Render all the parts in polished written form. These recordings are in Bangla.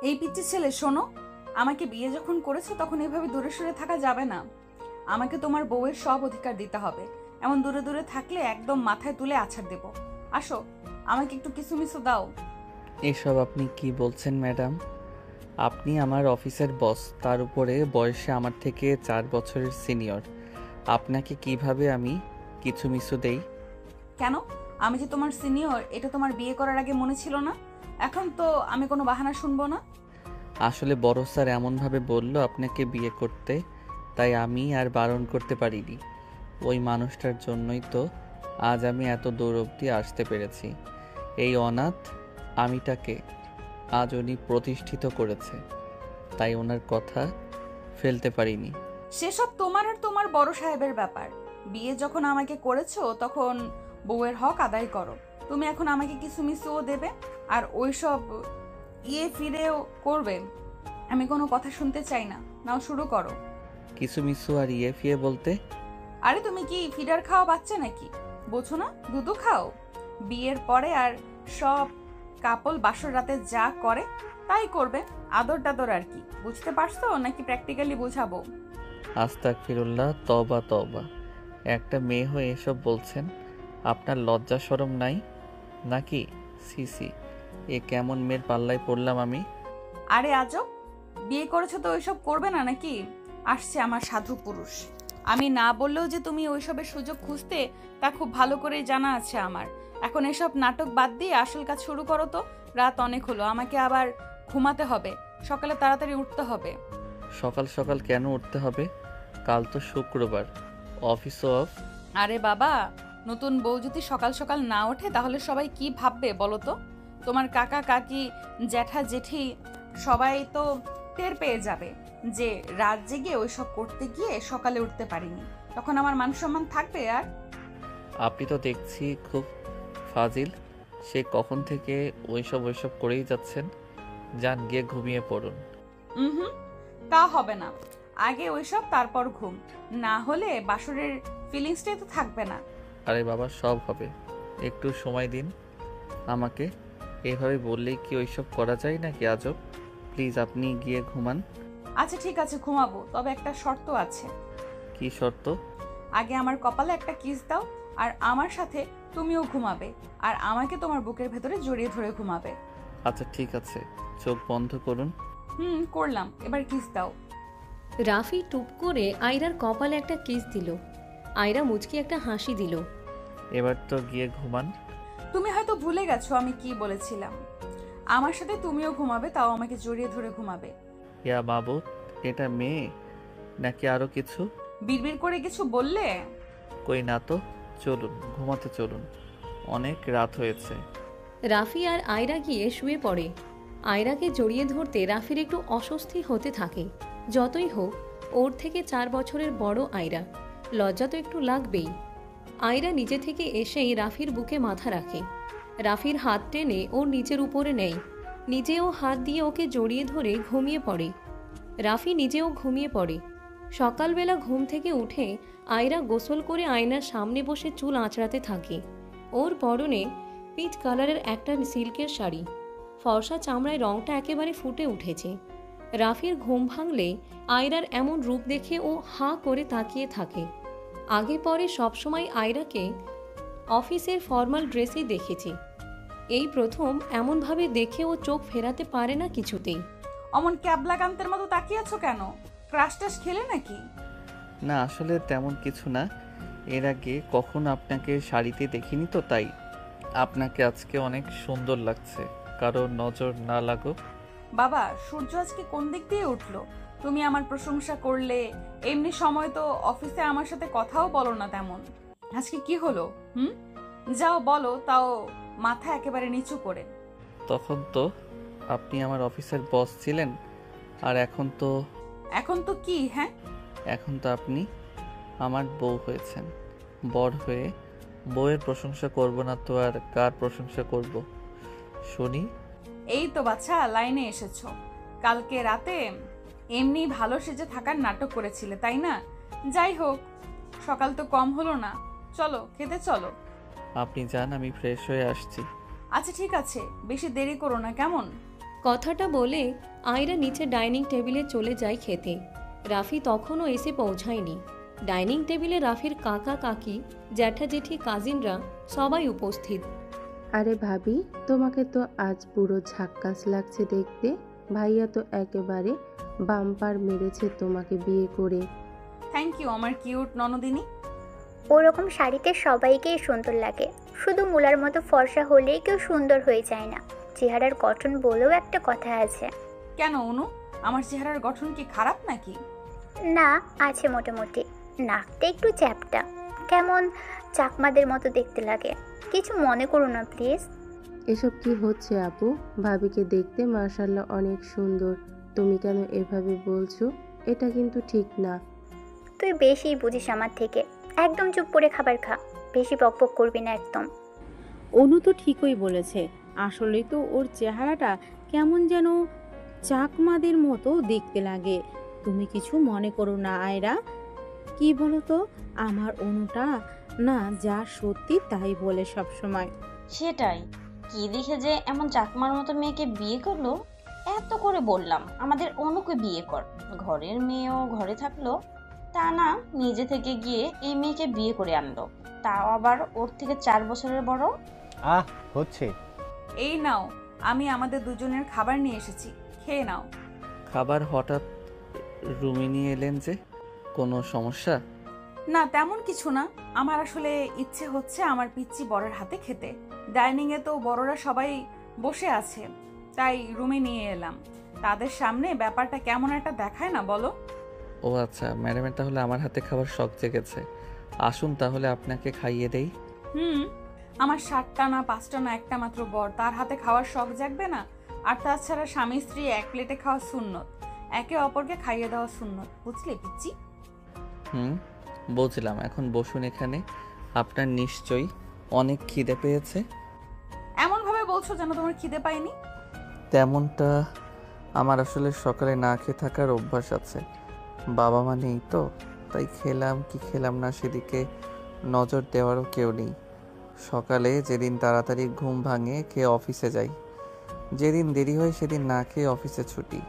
এই পিচ্চি ছেলে শোনো, আমাকে বিয়ে যখন করেছো তখন এভাবে দূরে সরে থাকা যাবে না। আমাকে তোমার বউয়ের সব অধিকার দিতে হবে। এমন দূরে দূরে থাকলে একদম মাথায় তুলে আছাড় দেব। আসো, আমাকে একটু কিসুমিসু দাও। এসব আপনি কি বলছেন ম্যাডাম? আপনি আমার অফিসের বস, তার উপরে বয়সে আমার থেকে 4 বছরের সিনিয়র। আপনাকে কিভাবে আমি কিছু মিছু দেই? কেন? আমি যে তোমার সিনিয়র এটা তোমার বিয়ে করার আগে মনে ছিল না? এখন তো আমি কোনো বাহানা শুনবো না। আসলে বড় স্যার এমনভাবে বলল আপনাকে বিয়ে করতে, তাই আমি আর বারণ করতে পারিনি। ওই মানুষটার জন্যই তো আজ আমি এত দূর অবধি আসতে পেরেছি। এই অনাথ আমিটাকে আজ উনি প্রতিষ্ঠিত করেছে, তাই ওনার কথা ফেলতে পারিনি। সেসব তোমার আর তোমার বড় সাহেবের ব্যাপার। বিয়ে যখন আমাকে করেছো তখন বউয়ের হক আদায় করো। তুমি এখন আমাকে কিসুমিসুও দেবে আর ওইসব ফিরেও করবে। আমি কোনো কথা শুনতে চাই না। নাও শুরু করো। কিছু মিছু আর ইয়ে ফিয়ে বলতে? আরে তুমি কি ফিডার খাওয়া বাচ্চা নাকি? বোঝো না, দুধু খাও। বিয়ের পরে আর সব কাপল বাসর রাতে যা করে তাই করবে। আদর টাদর আর কি, বুঝতে পারছো নাকি প্র্যাকটিক্যালি বুঝাবো? আস্তাগফিরুল্লাহ, তওবা তওবা। একটা মেয়ে হয়ে এসব বলছেন? আপনার লজ্জা শরম নাই নাকি? সিসি, এ কেমন মেয়ের পাল্লায় পড়লাম আমি? আরে আজব, বিয়ে করেছো তো ওইসব করবে না নাকি? আসছে আমার সাধু পুরুষ। আমি না বললেও যে তুমি ওইসবের সুযোগ খুঁজতে তা খুব ভালো করেই জানা আছে আমার। এখন এসব নাটক বাদ দিয়ে আসল কাজ শুরু করো তো। রাত অনেক হলো, আমাকে আবার ঘুমাতে হবে। সকালে তাড়াতাড়ি উঠতে হবে। সকাল সকাল কেন উঠতে হবে? কাল তো শুক্রবার, অফিসও অফ। আরে বাবা, নতুন বউ যদি সকাল সকাল না ওঠে তাহলে সবাই কি ভাববে বলো তো? তোমার কাকা কাকি জ্যাঠা জেঠি সবাই তো টের পেয়ে যাবে যে রাত জেগে ওইসব করতে গিয়ে সকালে উঠতে পারিনি। তখন আমার মান সম্মান থাকবে আর? আপনি তো দেখছি খুব ফাজিল। সে কখন থেকে ওইসব করেই যাচ্ছেন। যান গিয়ে ঘুমিয়ে পড়ুন। হুম, তা হবে না। আগে ওইসব তারপর ঘুম। না হলে বাসরের ফিলিংসটাই তো থাকবে না। আরে বাবা, সব হবে, একটু সময় দিন আমাকে। এভাবে বললেই কি ওইসব করা যায় নাকি? আজব। প্লিজ আপনি গিয়ে ঘুমান। আচ্ছা ঠিক আছে, ঘুমাবো, তবে একটা শর্ত আছে। কি শর্ত? আগে আমার কপালে একটা কিস দাও, আর আমার সাথে তুমিও ঘুমাবে, আর আমাকে তোমার বুকের ভেতরে জড়িয়ে ধরে ঘুমাবে। আচ্ছা ঠিক আছে, চোখ বন্ধ করুন। করলাম, এবার কিস দাও। রাফি টুপ করে আয়রার কপালে একটা কিস দিল। আয়রা মুচকি একটা হাসি দিল। এবার তো গিয়ে ঘুমান। তুমি হয়তো ভুলে গেছো আমি কি বলেছিলাম। আমার সাথে তুমিও ঘুমাবে, তাও আমাকে জড়িয়ে ধরে ঘুমাবে। ইয়া বাবু, এটা মেয়ে নাকি আরো কিছু? বিড়বিড় করে কিছু বললে? কই না তো। চলুন ঘুমাতে চলুন, অনেক রাত হয়েছে। রাফি আর আয়রা গিয়ে শুয়ে পড়ে। আয়রাকে জড়িয়ে ধরতে রাফির একটু অস্বস্তি হতে থাকে। যতই হোক, ওর থেকে 4 বছরের বড় আয়রা, লজ্জা তো একটু লাগবেই। আয়রা নিজে থেকে এসেই রাফির বুকে মাথা রাখে। রাফির হাত টেনে ওর নিচের উপরে নেয়। নিজেও হাত দিয়ে ওকে জড়িয়ে ধরে ঘুমিয়ে পড়ে। রাফি নিজেও ঘুমিয়ে পড়ে। সকালবেলা ঘুম থেকে উঠে আয়রা গোসল করে আয়নার সামনে বসে চুল আঁচড়াতে থাকে। ওর পরনে পিচ কালারের একটা সিল্কের শাড়ি। ফর্সা চামড়ায় রংটা একেবারে ফুটে উঠেছে। রাফির ঘুম ভাঙলে আয়রার এমন রূপ দেখে ও হাঁ করে তাকিয়ে থাকে। আগে পরে সবসময় আয়রাকে অফিসের ফর্মাল ড্রেসেই দেখেছে। এই প্রথম এমনভাবে দেখে ও চোখ ফেরাতে পারে না কিছুতেই। অমন ক্যাবলা কান্তের মতো তাকিয়ে আছো কেন? ক্রাশ টাশ খেলে নাকি? না আসলে তেমন কিছু না। এর আগে কখনো আপনাকে শাড়িতে দেখিনি তো, তাই। আপনাকে আজকে অনেক সুন্দর লাগছে, কারো নজর না লাগুক। বাবা, সূর্য আজকে কোন দিক দিয়ে উঠলো? তুমি আমার প্রশংসা করলে, এমনি সময় তো অফিসে আমার সাথে কথাও বলো না তেমন। আজকে কি হলো? যাও বলো, তাও মাথা একেবারে নিচু করে। তখন তো আপনি আমার অফিসের বস ছিলেন, আর এখন তো এখন তো কি? হ্যাঁ, এখন তো আপনি আমার বউ হয়েছেন। বর হয়ে বউয়ের প্রশংসা করব না তো আর কার প্রশংসা করব শুনি? এই তো বাচ্চা লাইনে এসেছো। কালকে রাতে এমনি ভালো সেজে থাকার নাটক করেছিলে তাই না? যাই হোক, সকাল তো কম হলো না। চলো খেতে চলো। আপনি যান, আমি ফ্রেশ হয়ে আসছি। আচ্ছা ঠিক আছে, বেশি দেরি করো না কেমন? কথাটা বলে আয়রা নিচে ডাইনিং টেবিলে চলে যায় খেতে। রাফি তখনও এসে পৌঁছায়নি। ডাইনিং টেবিলে রাফির কাকা কাকি, জ্যাঠা জেঠি, কাজিনরা সবাই উপস্থিত। আরে ভাবি, তোমাকে তো আজ পুরো ঝাক্কাস লাগছে দেখতে। ভাইয়া তো একেবারে বাম্পার মেরেছে তোমাকে বিয়ে করে। থ্যাংক ইউ আমার কিউট ননদিনী। ওরকম শাড়িতে সবাইকেই সুন্দর লাগে, শুধু মুলার মতো ফর্সা হলেই কেউ সুন্দর হয়ে যায় না। চেহারার গঠন বলেও একটা কথা আছে। কেন অনু, আমার চেহারার গঠন কি খারাপ নাকি? না, আছে মোটামুটি। নাকটা একটু চ্যাপটা, কেমন চাকমাদের মতো দেখতে লাগে। কিছু মনে করো না প্লিজ। এসব কি হচ্ছে আপু? ভাবিকে দেখতে মাশাআল্লাহ অনেক সুন্দর, তুমি কেন এভাবে বলছো? এটা কিন্তু ঠিক না। তুই বেশি বুঝিস আমার থেকে। একদম চুপ করে খাবার খা, বেশি বকবক করবি না একদম। অনু তো ঠিকই বলেছে, আসলেই তো ওর চেহারাটা কেমন যেন চাকমাদের মতো দেখতে লাগে। তুমি কিছু মনে করো না আয়রা। কি বলো তো, আমার অনুটা না যা সত্যি তাই বলে সব সময়। সেটাই, কি দেখে যে এমন চাকমার মতো মেয়েকে বিয়ে করলো। এত করে বললাম আমাদের অনুকে বিয়ে কর, ঘরের মেয়েও ঘরে থাকলো, তা না নিজে থেকে গিয়ে এই মেয়েকে বিয়ে করে আনলো, তাও আবার ওর থেকে 4 বছরের বড়। হচ্ছে। এই নাও, আমি আমাদের দুজনের খাবার নিয়ে এসেছি, খেয়ে নাও। খাবার হঠাৎ রুমে নিয়ে এলেন যে, কোনো সমস্যা? না তেমন কিছু না, আমার আসলে ইচ্ছে হচ্ছে আমার পিচ্চি বড়ের হাতে খেতে। ডাইনিংয়ে তো বড়রা সবাই বসে আছে, তাই রুমে নিয়ে এলাম। তাদের সামনে ব্যাপারটা কেমন একটা দেখায় না বলো? ও আচ্ছা, ম্যাডামের তাহলে আমার হাতে খাবার শখ জেগেছে। আসুন তাহলে আপনাকে খাইয়ে দেই। আমার 7টা না 5টা না একটা মাত্র বর, তার হাতে খাওয়ার শখ জাগবে না? আর তাছাড়া স্বামী স্ত্রী এক প্লেটে খাওয়া সুন্নত, একে অপরকে খাইয়ে দেওয়া সুন্নত, বুঝলে পিচ্চি? বুঝলাম। এখন বসুন এখানে। আপনার নিশ্চয়ই অনেক খিদে পেয়েছে। এমন ভাবে বলছো যেন তোমার খিদে পায়নি। তেমনটা আমার আসলে সকালে না খেয়ে থাকার অভ্যাস আছে। বাবা মা নেই তো, তাই খেলাম কি খেলাম না সেদিকে নজর দেওয়ারও কেউ নেই। সকালে যেদিন তাড়াতাড়ি ঘুম ভাঙে খেয়ে অফিসে যাই, যেদিন দেরি হয় সেদিন না খেয়ে অফিসে ছুটি।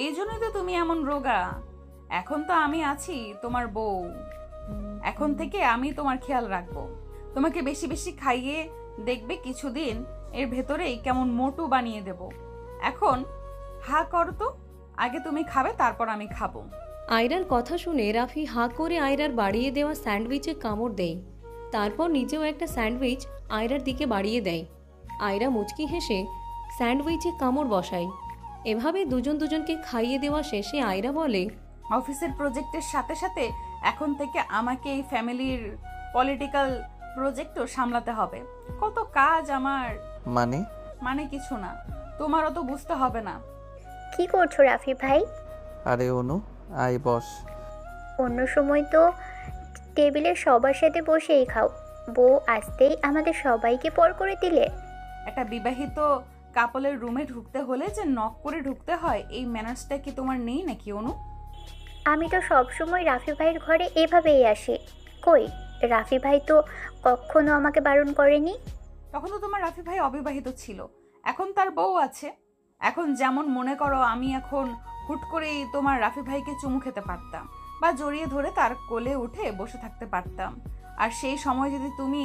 এই জন্যই তো তুমি এমন রোগা। এখন তো আমি আছি তোমার বউ, এখন থেকে আমি তোমার খেয়াল রাখবো। তোমাকে বেশি বেশি খাইয়ে দেখবে কিছুদিন এর ভেতরেই কেমন মোটু বানিয়ে দেব। এখন হা করো তো, আগে তুমি খাবে তারপর আমি খাবো। আয়রার কথা শুনে রাফি হাঁ করে আয়রার বাড়িয়ে দেওয়া স্যান্ডউইচে কামড় দেয়। তারপর নিজেও একটা স্যান্ডউইচ আয়রার দিকে বাড়িয়ে দেয়। আয়রা মুচকি হেসে স্যান্ডউইচে কামড় বসায়। এভাবে দুজনকে খাইয়ে দেওয়া শেষে আয়রা বলে, অফিসের প্রজেক্টের সাথে সাথে এখন থেকে আমাকে এই ফ্যামিলির পলিটিক্যাল প্রজেক্টও সামলাতে হবে। কত কাজ আমার। মানে কিছু না, তোমারও তো বুঝতে হবে না। কি করছো রাফি ভাই? আরে অনু, আয় বস। অন্য সময় তো টেবিলে সবার সাথে বসেই খাও, বউ আসতেই আমাদের সবাইকে পর করে দিলে। একটা বিবাহিত কাপলের রুমে ঢুকতে হলে যে নক করে ঢুকতে হয়, এই ম্যানার্সটা কি তোমার নেই নাকি অনু? আমি তো সবসময় রাফি ভাইয়ের ঘরে এভাবেই আসি। কই, রাফি ভাই তো কখনো আমাকে বারণ করেনি। তখন তো তোমার রাফি ভাই অবিবাহিত ছিল, এখন তার বউ আছে। এখন যেমন মনে করো আমি এখন হুট করেই তোমার রাফি ভাইকে চুমু খেতে পারতাম, বা জড়িয়ে ধরে তার কোলে উঠে বসে থাকতে পারতাম। আর সেই সময় যদি তুমি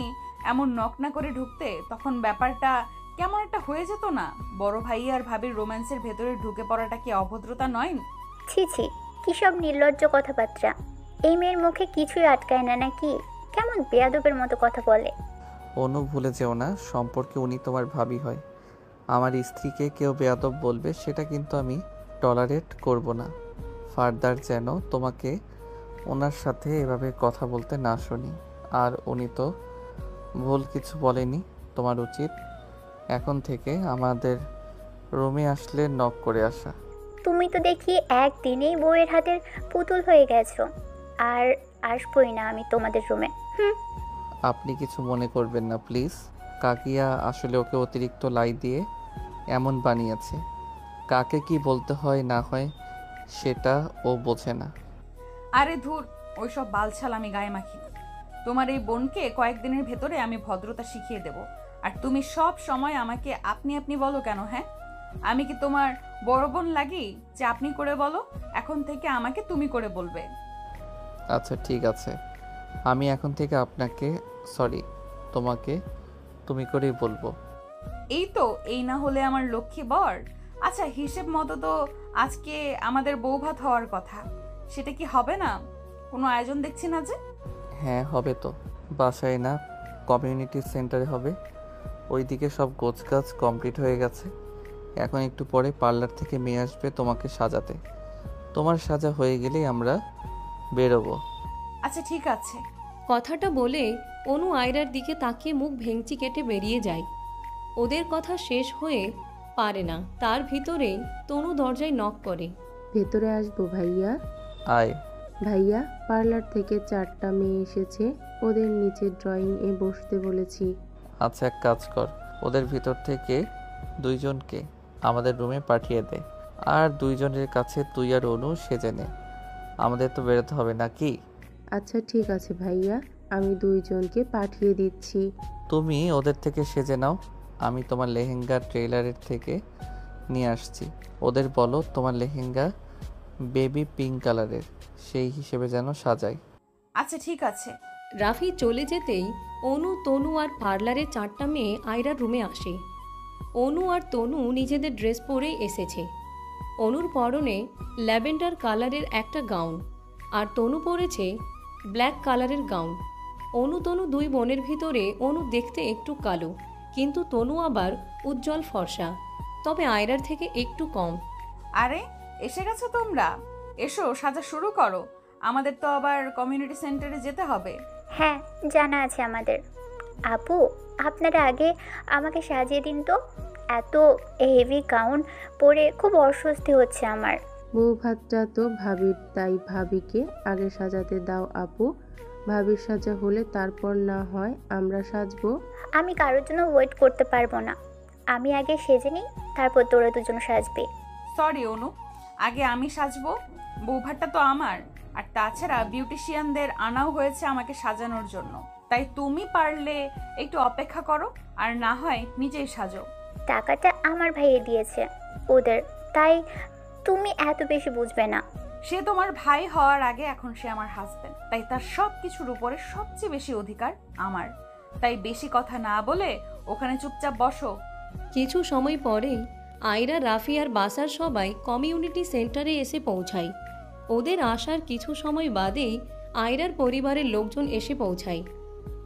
এমন নক না করে ঢুকতে, তখন ব্যাপারটা কেমন একটা হয়ে যেত না? বড় ভাই আর ভাবির রোম্যান্সের ভেতরে ঢুকে পড়াটা কি অভদ্রতা নয়? ছি ছি, কি সব নির্লজ্জ কথাবার্তা। এই মেয়ের মুখে কিছুই আটকায় না নাকি? কেমন বেয়াদবের মতো কথা বলে। অনু ভুলে যেও না, সম্পর্কে উনি তোমার ভাবি হয়। আমার স্ত্রীকে কেউ বেয়াদব বলবে সেটা কিন্তু আমি টলারেট করব না। ফার্দার যেন তোমাকে ওনার সাথে এভাবে কথা বলতে না শুনি। আর উনি তো ভুল কিছু বলেনি। তোমার উচিত এখন থেকে আমাদের রুমে আসলে নক করে আসা। তুমি তো দেখি একদিনেই বউয়ের হাতের পুতুল হয়ে গেছো। আর আসবই না আমি তোমাদের রুমে। আপনি কিছু মনে করবেন না প্লিজ। কাকিয়া আসলে ওকে অতিরিক্ত লাই দিয়ে এমন বানিয়েছে। কাকে কি বলতে হয় না হয় সেটা ও বোঝে না। আরে ধুর, ওইসব বালছাল আমি গায়ে মাখি না। তোমার এই বোনকে কয়েকদিনের ভেতরে আমি ভদ্রতা শিখিয়ে দেব। আর তুমি সব সময় আমাকে আপনি আপনি বলো কেন? হ্যাঁ, আমি কি তোমার বড় বোন লাগি যে আপনি করে বলো, এখন থেকে আমাকে তুমি করে বলবে। আচ্ছা ঠিক আছে, আমি এখন থেকে আপনাকে তোমাকে তুমি করেই বলবো। এই তো, এই না হলে আমার লক্ষ্মী বর। আচ্ছা, হিসেব মতো তো আজকে আমাদের বউ ভাত হওয়ার কথা, সেটা কি হবে না? কোনো আয়োজন দেখছি না যে। হ্যাঁ হবে তো, বাসায় না কমিউনিটি সেন্টারে হবে। ওইদিকে সব গোছগাছ কমপ্লিট হয়ে গেছে। এখন একটু পরে পার্লার থেকে মেয়ে আসবে তোমাকে সাজাতে। তোমার সাজা হয়ে গেলেই আমরা বেরোবো। আচ্ছা ঠিক আছে। কথাটা বলে অনু আয়রার দিকে তাকিয়ে মুখ ভেঙচি কেটে বেরিয়ে যায়। ওদের কথা শেষ হয়ে পারে না, তার ভিতরেই তনু দরজায় নক করে। ভেতরে আসবো ভাইয়া? আয়। ভাইয়া, পার্লার থেকে 4টা মেয়ে এসেছে, ওদের নিচে ড্রয়িং-এ বসতে বলেছি। আচ্ছা এক কাজ কর, ওদের ভিতর থেকে 2জনকে আমাদের রুমে পাঠিয়ে দে, আর 2জনের কাছে তুই আর অনু সেজে নে। আমাদের তো বেরোতে হবে নাকি? আচ্ছা ঠিক আছে ভাইয়া, আমি 2জনকে পাঠিয়ে দিচ্ছি। তুমি ওদের থেকে সেজে নাও, আমি তোমার লেহেঙ্গা ট্রেলারের থেকে নিয়ে আসছি। ওদের বলো তোমার লেহেঙ্গা বেবি পিঙ্ক কালারের, সেই হিসেবে যেন সাজাই। আচ্ছা ঠিক আছে। রাফি চলে যেতেই অনু, তনু আর পার্লারের 4টা মেয়ে আয়রার রুমে আসে। অনু আর তনু নিজেদের ড্রেস পরেই এসেছে। অনুর পরনে ল্যাভেন্ডার কালারের একটা গাউন, আর তনু পরেছে ব্ল্যাক কালারের গাউন। অনু তনু 2 বোনের ভিতরে অনু দেখতে একটু কালো, কিন্তু তনু আবার উজ্জ্বল ফর্সা, তবে আয়রার থেকে একটু কম। আরে এসে গেছো তোমরা, এসো সাজা শুরু করো। আমাদের তো আবার কমিউনিটি সেন্টারে যেতে হবে। হ্যাঁ, জানা আছে আমাদের। আপু, আপনারা আগে আমাকে সাজিয়ে দিন তো। এত হেভি গাউন পরে খুব অস্বস্তি হচ্ছে আমার। বউ ভাতটা তো ভাবির, তাই ভাবিকে আগে সাজাতে দাও আপু। ভাবির সাজা হলে তারপর না হয় আমরা সাজবো। আমি কারোর জন্য ওয়েট করতে পারবো না। আমি আগে সেজে নিই, তারপর তোরা 2জন সাজবে। সরি অনু, আগে আমি সাজবো। বৌভাতটা তো আমার, আর তাছাড়া বিউটিশিয়ানদের আনাও হয়েছে আমাকে সাজানোর জন্য। তাই তুমি পারলে একটু অপেক্ষা করো, আর না হয় নিজেই সাজো। টাকাটা আমার ভাইয়ে দিয়েছে ওদের, তাই তুমি এত বেশি বুঝবে না। সে তোমার ভাই হওয়ার আগে এখন সে আমার হাজবেন্ড, তাই তার সব কিছুর উপরে সবচেয়ে বেশি অধিকার আমার। তাই বেশি কথা না বলে ওখানে চুপচাপ বসো। কিছু সময় পরেই আয়রা, রাফি আর বাসার সবাই কমিউনিটি সেন্টারে এসে পৌঁছায়। ওদের আসার কিছু সময় বাদেই আয়রার পরিবারের লোকজন এসে পৌঁছায়।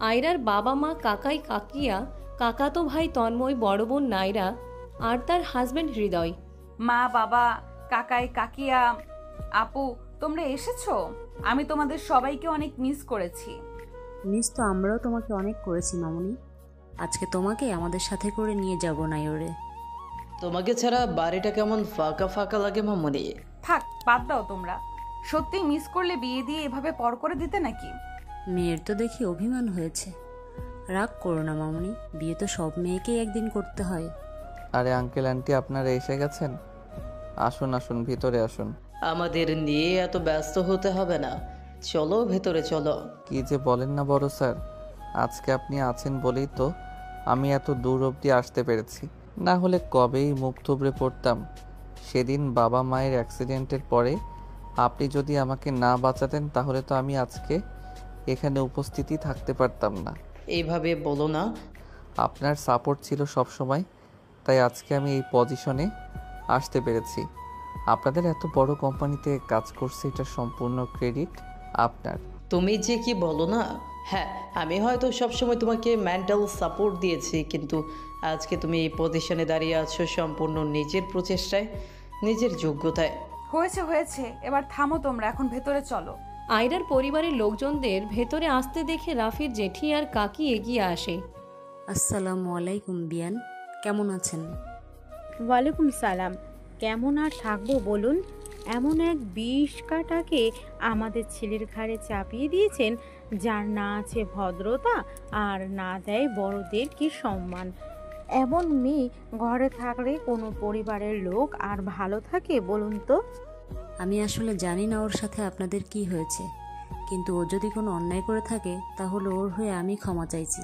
আয়রার বাবা মা, কাকাই কাকিয়া, কাকাতো ভাই তন্ময়, বড় বোন নাইরা আর তার হাজবেন্ড হৃদয়। মা, বাবা, কাকাই, কাকিয়া, আপু, তোমরা এসেছো। আমি তোমাদের সবাইকে অনেক মিস করেছি। মিস তো আমরাও তোমাকে অনেক করেছি মামুনি। আজকে তোমাকে আমাদের সাথে করে নিয়ে যাব না ওরে। তোমাকে ছাড়া বাড়িটা কেমন ফাঁকা ফাঁকা লাগে মামুনি। থাক, বাদ দাও তোমরা। সত্যি মিস করলে বিয়ে দিয়ে এভাবে পর করে দিতে নাকি? মেয়ের তো দেখি অভিমান হয়েছে। রাগ করো না মামুনি, বিয়ে তো সব মেয়েকেই একদিন করতে হয়। আরে আঙ্কেল আন্টি আপনারা এসে গেছেন, আসুন আসুন ভিতরে আসুন। আমাদের নিয়ে এত ব্যস্ত হতে হবে না, চলো ভেতরে চলো। কি যে বলেন না বড় স্যার, আজকে আপনি আছেন বলেই তো আমি এত দূর অবধি আসতে পেরেছি, না হলে কবেই মুখ থুবড়ে পড়তাম। সেদিন বাবা মায়ের অ্যাক্সিডেন্টের পরে আপনি যদি আমাকে না বাঁচাতেন তাহলে তো আমি আজকে এখানে উপস্থিতই থাকতে পারতাম না। এইভাবে বলো না। আপনার সাপোর্ট ছিল সব সময়, তাই আজকে আমি এই পজিশনে আসতে পেরেছি। আপনাদের এত বড় কোম্পানিতে কাজ করছে, এটা সম্পূর্ণ ক্রেডিট আপনার। তুমি যে কি বলো না। হ্যাঁ, আমি হয়তো সবসময় তোমাকে মেন্টাল সাপোর্ট দিয়েছি, কিন্তু আজকে তুমি এই পজিশনে দাঁড়িয়ে আছো সম্পূর্ণ নিজের প্রচেষ্টায়, নিজের যোগ্যতায়। হয়েছে হয়েছে, এবার থামো তোমরা, এখন ভেতরে চলো। আয়রার পরিবারের লোকজনদের ভেতরে আসতে দেখে রাফির জেঠি আর কাকি এগিয়ে আসে। আসসালামু আলাইকুম বিয়ান, কেমন আছেন? ওয়ালাইকুম সালাম। কেমন আর থাকবো বলুন, এমন এক বিষ কাটাকে আমাদের ছেলের ঘাড়ে চাপিয়ে দিয়েছেন, যার না আছে ভদ্রতা আর না দেয় বড়দের কি সম্মান। এমন মেয়ে ঘরে থাকলে কোনো পরিবারের লোক আর ভালো থাকে বলুন তো? আমি আসলে জানি না ওর সাথে আপনাদের কি হয়েছে, কিন্তু ও যদি কোনো অন্যায় করে থাকে তাহলে ওর হয়ে আমি ক্ষমা চাইছি।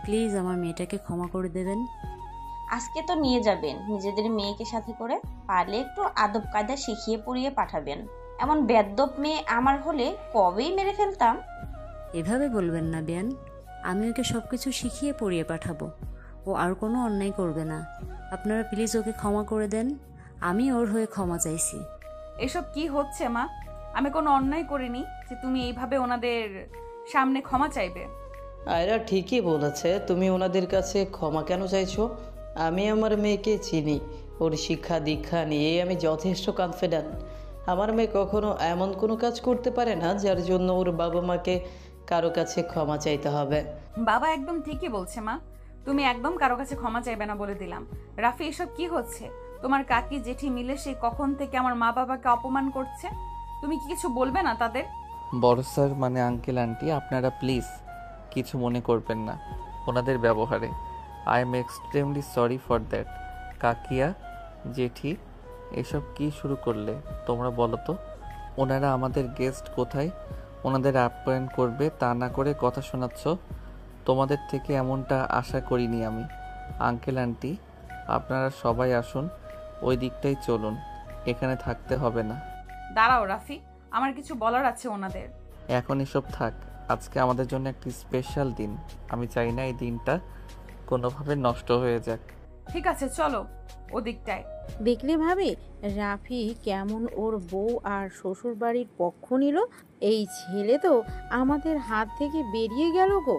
প্লিজ আমার মেয়েটাকে ক্ষমা করে দেবেন। আজকে তো নিয়ে যাবেন নিজেদের মেয়েকে সাথে করে, পারলে একটু আদব কায়দা শিখিয়ে পড়িয়ে পাঠাবেন। এমন বেয়াদ্দপ মেয়ে আমার হলে কবেই মেরে ফেলতাম। এভাবে বলবেন না বিয়ান, আমি ওকে সব কিছু শিখিয়ে পড়িয়ে পাঠাবো। ও আর কোনো অন্যায় করবে না। আপনারা প্লিজ ওকে ক্ষমা করে দেন। আমি ওর হয়ে ক্ষমা চাইছি। এসব কি হচ্ছে মা? আমি কোনো অন্যায় করিনি যে তুমি এইভাবে ওনাদের সামনে ক্ষমা চাইবে। আয়রা ঠিকই বলেছে, তুমি ওনাদের কাছে ক্ষমা কেন চাইছো? আমি আমার মেয়েকে চিনি, ওর শিক্ষা দীক্ষা নিয়ে আমি যথেষ্ট কনফিডেন্ট। আমার মেয়ে কখনো এমন কোনো কাজ করতে পারে না যার জন্য ওর বাবা মাকে কারো কাছে ক্ষমা চাইতে হবে। বাবা একদম ঠিকই বলছে মা, তুমি একদম কারো কাছে ক্ষমা চাইবে না বলে দিলাম। রাফি, এসব কি হচ্ছে? তোমার কাকি জেঠি মিলে সে কখন থেকে আমার মা বাবাকে অপমান করছে, তুমি কি কিছু বলবে না তাদের? বড় স্যার মানে আঙ্কেল আন্টি, আপনারা প্লিজ কিছু মনে করবেন না ওনাদের ব্যবহারে। I am extremely sorry for that. কাকিয়া জেঠি এসব কি শুরু করলে তোমরা বলো তো? ওনারা আমাদের গেস্ট, কোথায় ওনাদের আপ্যায়ন করবে তা না করে কথা শোনাচ্ছ। তোমাদের থেকে এমনটা আশা করিনি আমি। আঙ্কেল আন্টি আপনারা সবাই আসুন, ওই দিকটাই চলুন, এখানে থাকতে হবে না। দাঁড়াও রাফি, আমার কিছু বলার আছে ওনাদের। এখন এসব থাক, আজকে আমাদের জন্য একটি স্পেশাল দিন। আমি চাই না এই দিনটা কোনোভাবে নষ্ট হয়ে যাক। ঠিক আছে চলো ওদিকটায়। দেখলে ভাবে রাফি কেমন ওর বউ আর শ্বশুর বাড়ির পক্ষ নিল। এই ছেলে তো আমাদের হাত থেকে বেরিয়ে গেল গো।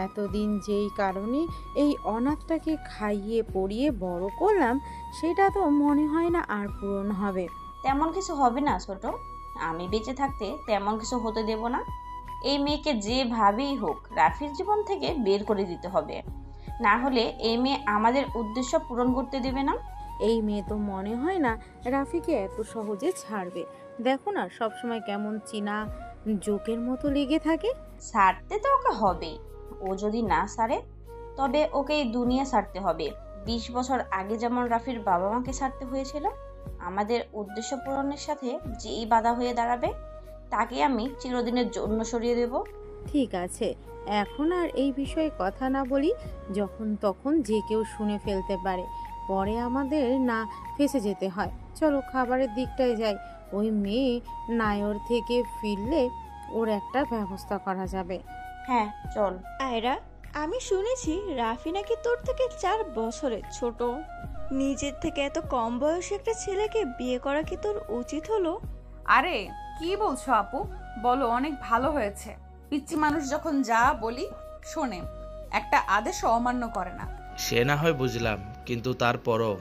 এতদিন যেই কারণে এই অনাথটাকে খাইয়ে পড়িয়ে বড় করলাম, সেটা তো মনে হয় না আর পূরণ হবে। তেমন কিছু হবে না ছোট, আমি বেঁচে থাকতে তেমন কিছু হতে দেব না। এই মেয়েকে যেভাবেই হোক রাফির জীবন থেকে বের করে দিতে হবে, না হলে এই মেয়ে আমাদের উদ্দেশ্য পূরণ করতে দেবে না। এই মেয়ে তো মনে হয় না রাফিকে এত সহজে ছাড়বে। দেখো না সবসময় কেমন চীনা জোকের মতো লেগে থাকে। ছাড়তে তো ওকে হবেই। ও যদি না ছাড়ে তবে ওকে এই দুনিয়া ছাড়তে হবে। 20 বছর আগে যেমন রাফির বাবা মাকে ছাড়তে হয়েছিল, আমাদের উদ্দেশ্য পূরণের সাথে যেই বাধা হয়ে দাঁড়াবে তাকে আমি চিরদিনের জন্য সরিয়ে দেব। ঠিক আছে, এখন আর এই বিষয়ে কথা না বলি। যখন তখন যে কেউ শুনে ফেলতে পারে, পরে আমাদের না ফেঁসে যেতে হয়। চলো খাবারের দিকটায় যাই। ওই মেয়ে নায়র থেকে ফিরলে ওর একটা ব্যবস্থা করা যাবে। হ্যাঁ চল। আয়রা, আমি শুনেছি রাফি নাকি তোর থেকে 4 বছরের ছোট। নিজের থেকে এত কম বয়সী একটা ছেলেকে বিয়ে করা কি তোর উচিত হলো? আরে কি বলছো আপু, বলো অনেক ভালো হয়েছে। পিচ্চি মানুষ যখন যা বলি শোনে, একটা আদেশও অমান্য করে না। সে না হয় বুঝলাম, কিন্তু তারপরও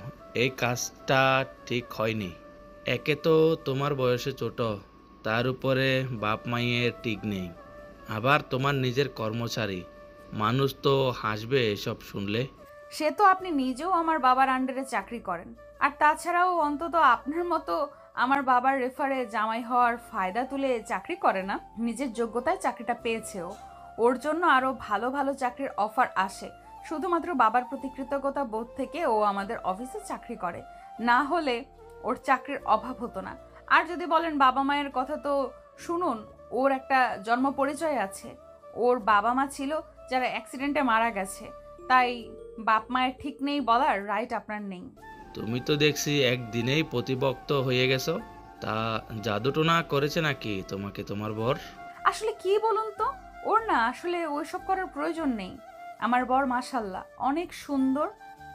এই কাজটা ঠিক হয়নি। একে তো তোমার বয়সে ছোট, তার উপরে বাপ মাইয়ের ঠিক নেই, আবার তোমার নিজের কর্মচারী। মানুষ তো হাসবে এসব শুনলে। সে তো আপনি নিজেও আমার বাবার আন্ডারে চাকরি করেন, আর তাছাড়াও অন্তত আপনার মতো আমার বাবার রেফারে জামাই হওয়ার ফায়দা তুলে চাকরি করে না। নিজের যোগ্যতায় চাকরিটা পেয়েছেও। ওর জন্য আরো ভালো ভালো চাকরির অফার আসে। শুধুমাত্র বাবার প্রতি কৃতজ্ঞতা বোধ থেকে ও আমাদের অফিসে চাকরি করে, না হলে ওর চাকরির অভাব হতো না। আর যদি বলেন বাবা মায়ের কথা, তো শুনুন, ওর একটা জন্ম পরিচয় আছে। ওর বাবা মা ছিল যারা অ্যাক্সিডেন্টে মারা গেছে, তাই বাপ মায়ের ঠিক নেই বলার রাইট আপনার নেই। তুমি তো দেখছি একদিনেই প্রতিবক্ত হয়ে গেছো। তা জাদুটোনা করেছে নাকি তোমাকে তোমার বর? আসলে কি বলুন তো, ওর না আসলে ওইসব করার প্রয়োজন নেই। আমার বর মাশাল্লাহ অনেক সুন্দর,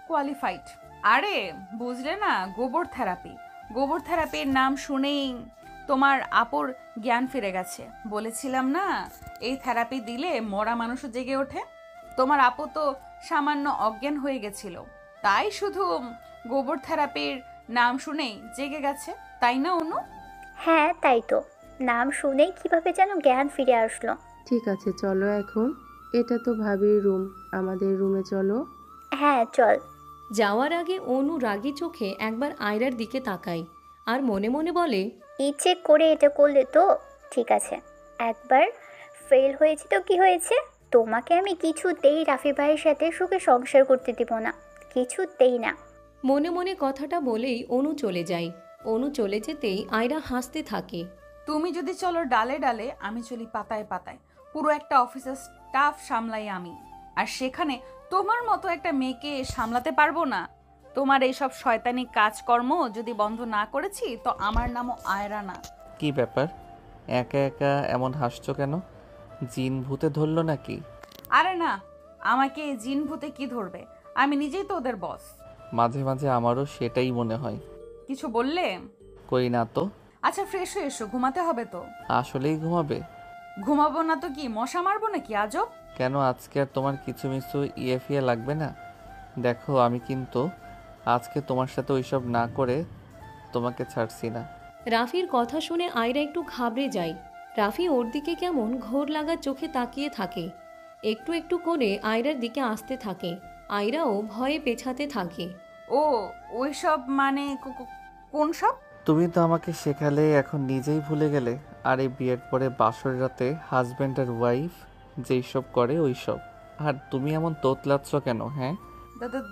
কোয়ালিফাইড। আরে বুঝলে না, গোবর থেরাপি। গোবর থেরাপির নাম শুনেই তোমার আপুর জ্ঞান ফিরে গেছে। বলেছিলাম না, এই থেরাপি দিলে মরা মানুষও জেগে ওঠে। তোমার আপু তো সামান্য অজ্ঞান হয়ে গেছিল, তাই শুধু গোবর থেরাপির নাম শুনেই জেগে গেছে, তাই না অনু? হ্যাঁ তাই তো, নাম শুনেই কিভাবে যেন জ্ঞান ফিরে আসলো। ঠিক আছে চলো এখন, এটা তো ভাবির রুম, আমাদের রুমে চলো। হ্যাঁ চল। যাওয়ার আগে অনু রাগী চোখে একবার আয়রার দিকে তাকায় আর মনে মনে বলে, ইচ্ছে করে এটা করলে তো ঠিক আছে, একবার ফেল হয়েছে তো কি হয়েছে। তোমাকে আমি কিছুতেই রাফি ভাইয়ের সাথে সুখে সংসার করতে দিব না, কিছুতেই না। মনে মনে কথাটা বলেই অনু চলে যায়। অনু চলে যেতেই আয়রা হাসতে থাকে। তুমি যদি চলো ডালে ডালে, আমি চলি পাতায় পাতায়। পুরো একটা অফিসের স্টাফ সামলাই আমি, আর সেখানে তোমার মতো একটা মেয়েকে সামলাতে পারবো না। তোমার এইসব শয়তানি কাজকর্ম যদি বন্ধ না করেছি তো আমার নামও আয়রা না। কি ব্যাপার, একা একা এমন হাসছো কেন? জিন ভূতে ধরলো নাকি? আরে না, আমাকে জিন ভূতে কি ধরবে, আমি নিজেই তো ওদের বস। মাঝে মাঝে আমারও সেটাই মনে হয়। কিছু বললে? কই না তো। আচ্ছা ফ্রেশ হয়ে এসো, ঘুমাতে হবে তো। আসলেই ঘুমাবে? ঘুমাবো না তো কি, মশা মারবো নাকি আজব? কেন, আজকে আর তোমার কিছু মিছু ইয়ে লাগবে না? দেখো, আমি কিন্তু আজকে তোমার সাথে ওইসব না করে তোমাকে ছাড়ছি না। রাফির কথা শুনে আয়রা একটু ঘাবড়ে যায়। রাফি ওর দিকে কেমন ঘোর লাগা চোখে তাকিয়ে থাকে। একটু একটু করে আয়রার দিকে আসতে থাকে। আয়রাও ভয়ে পেছাতে থাকে। ও ওইসব মানে কোন সব? তুমি তো আমাকে শেখালে, এখন নিজেই ভুলে গেলে। আর এই বিয়ের পরে বাসর রাতে হাজব্যান্ড আর ওয়াইফ যেই সব করে ওই সব। আর তুমি এমন তোতলাচ্ছ কেন? হ্যাঁ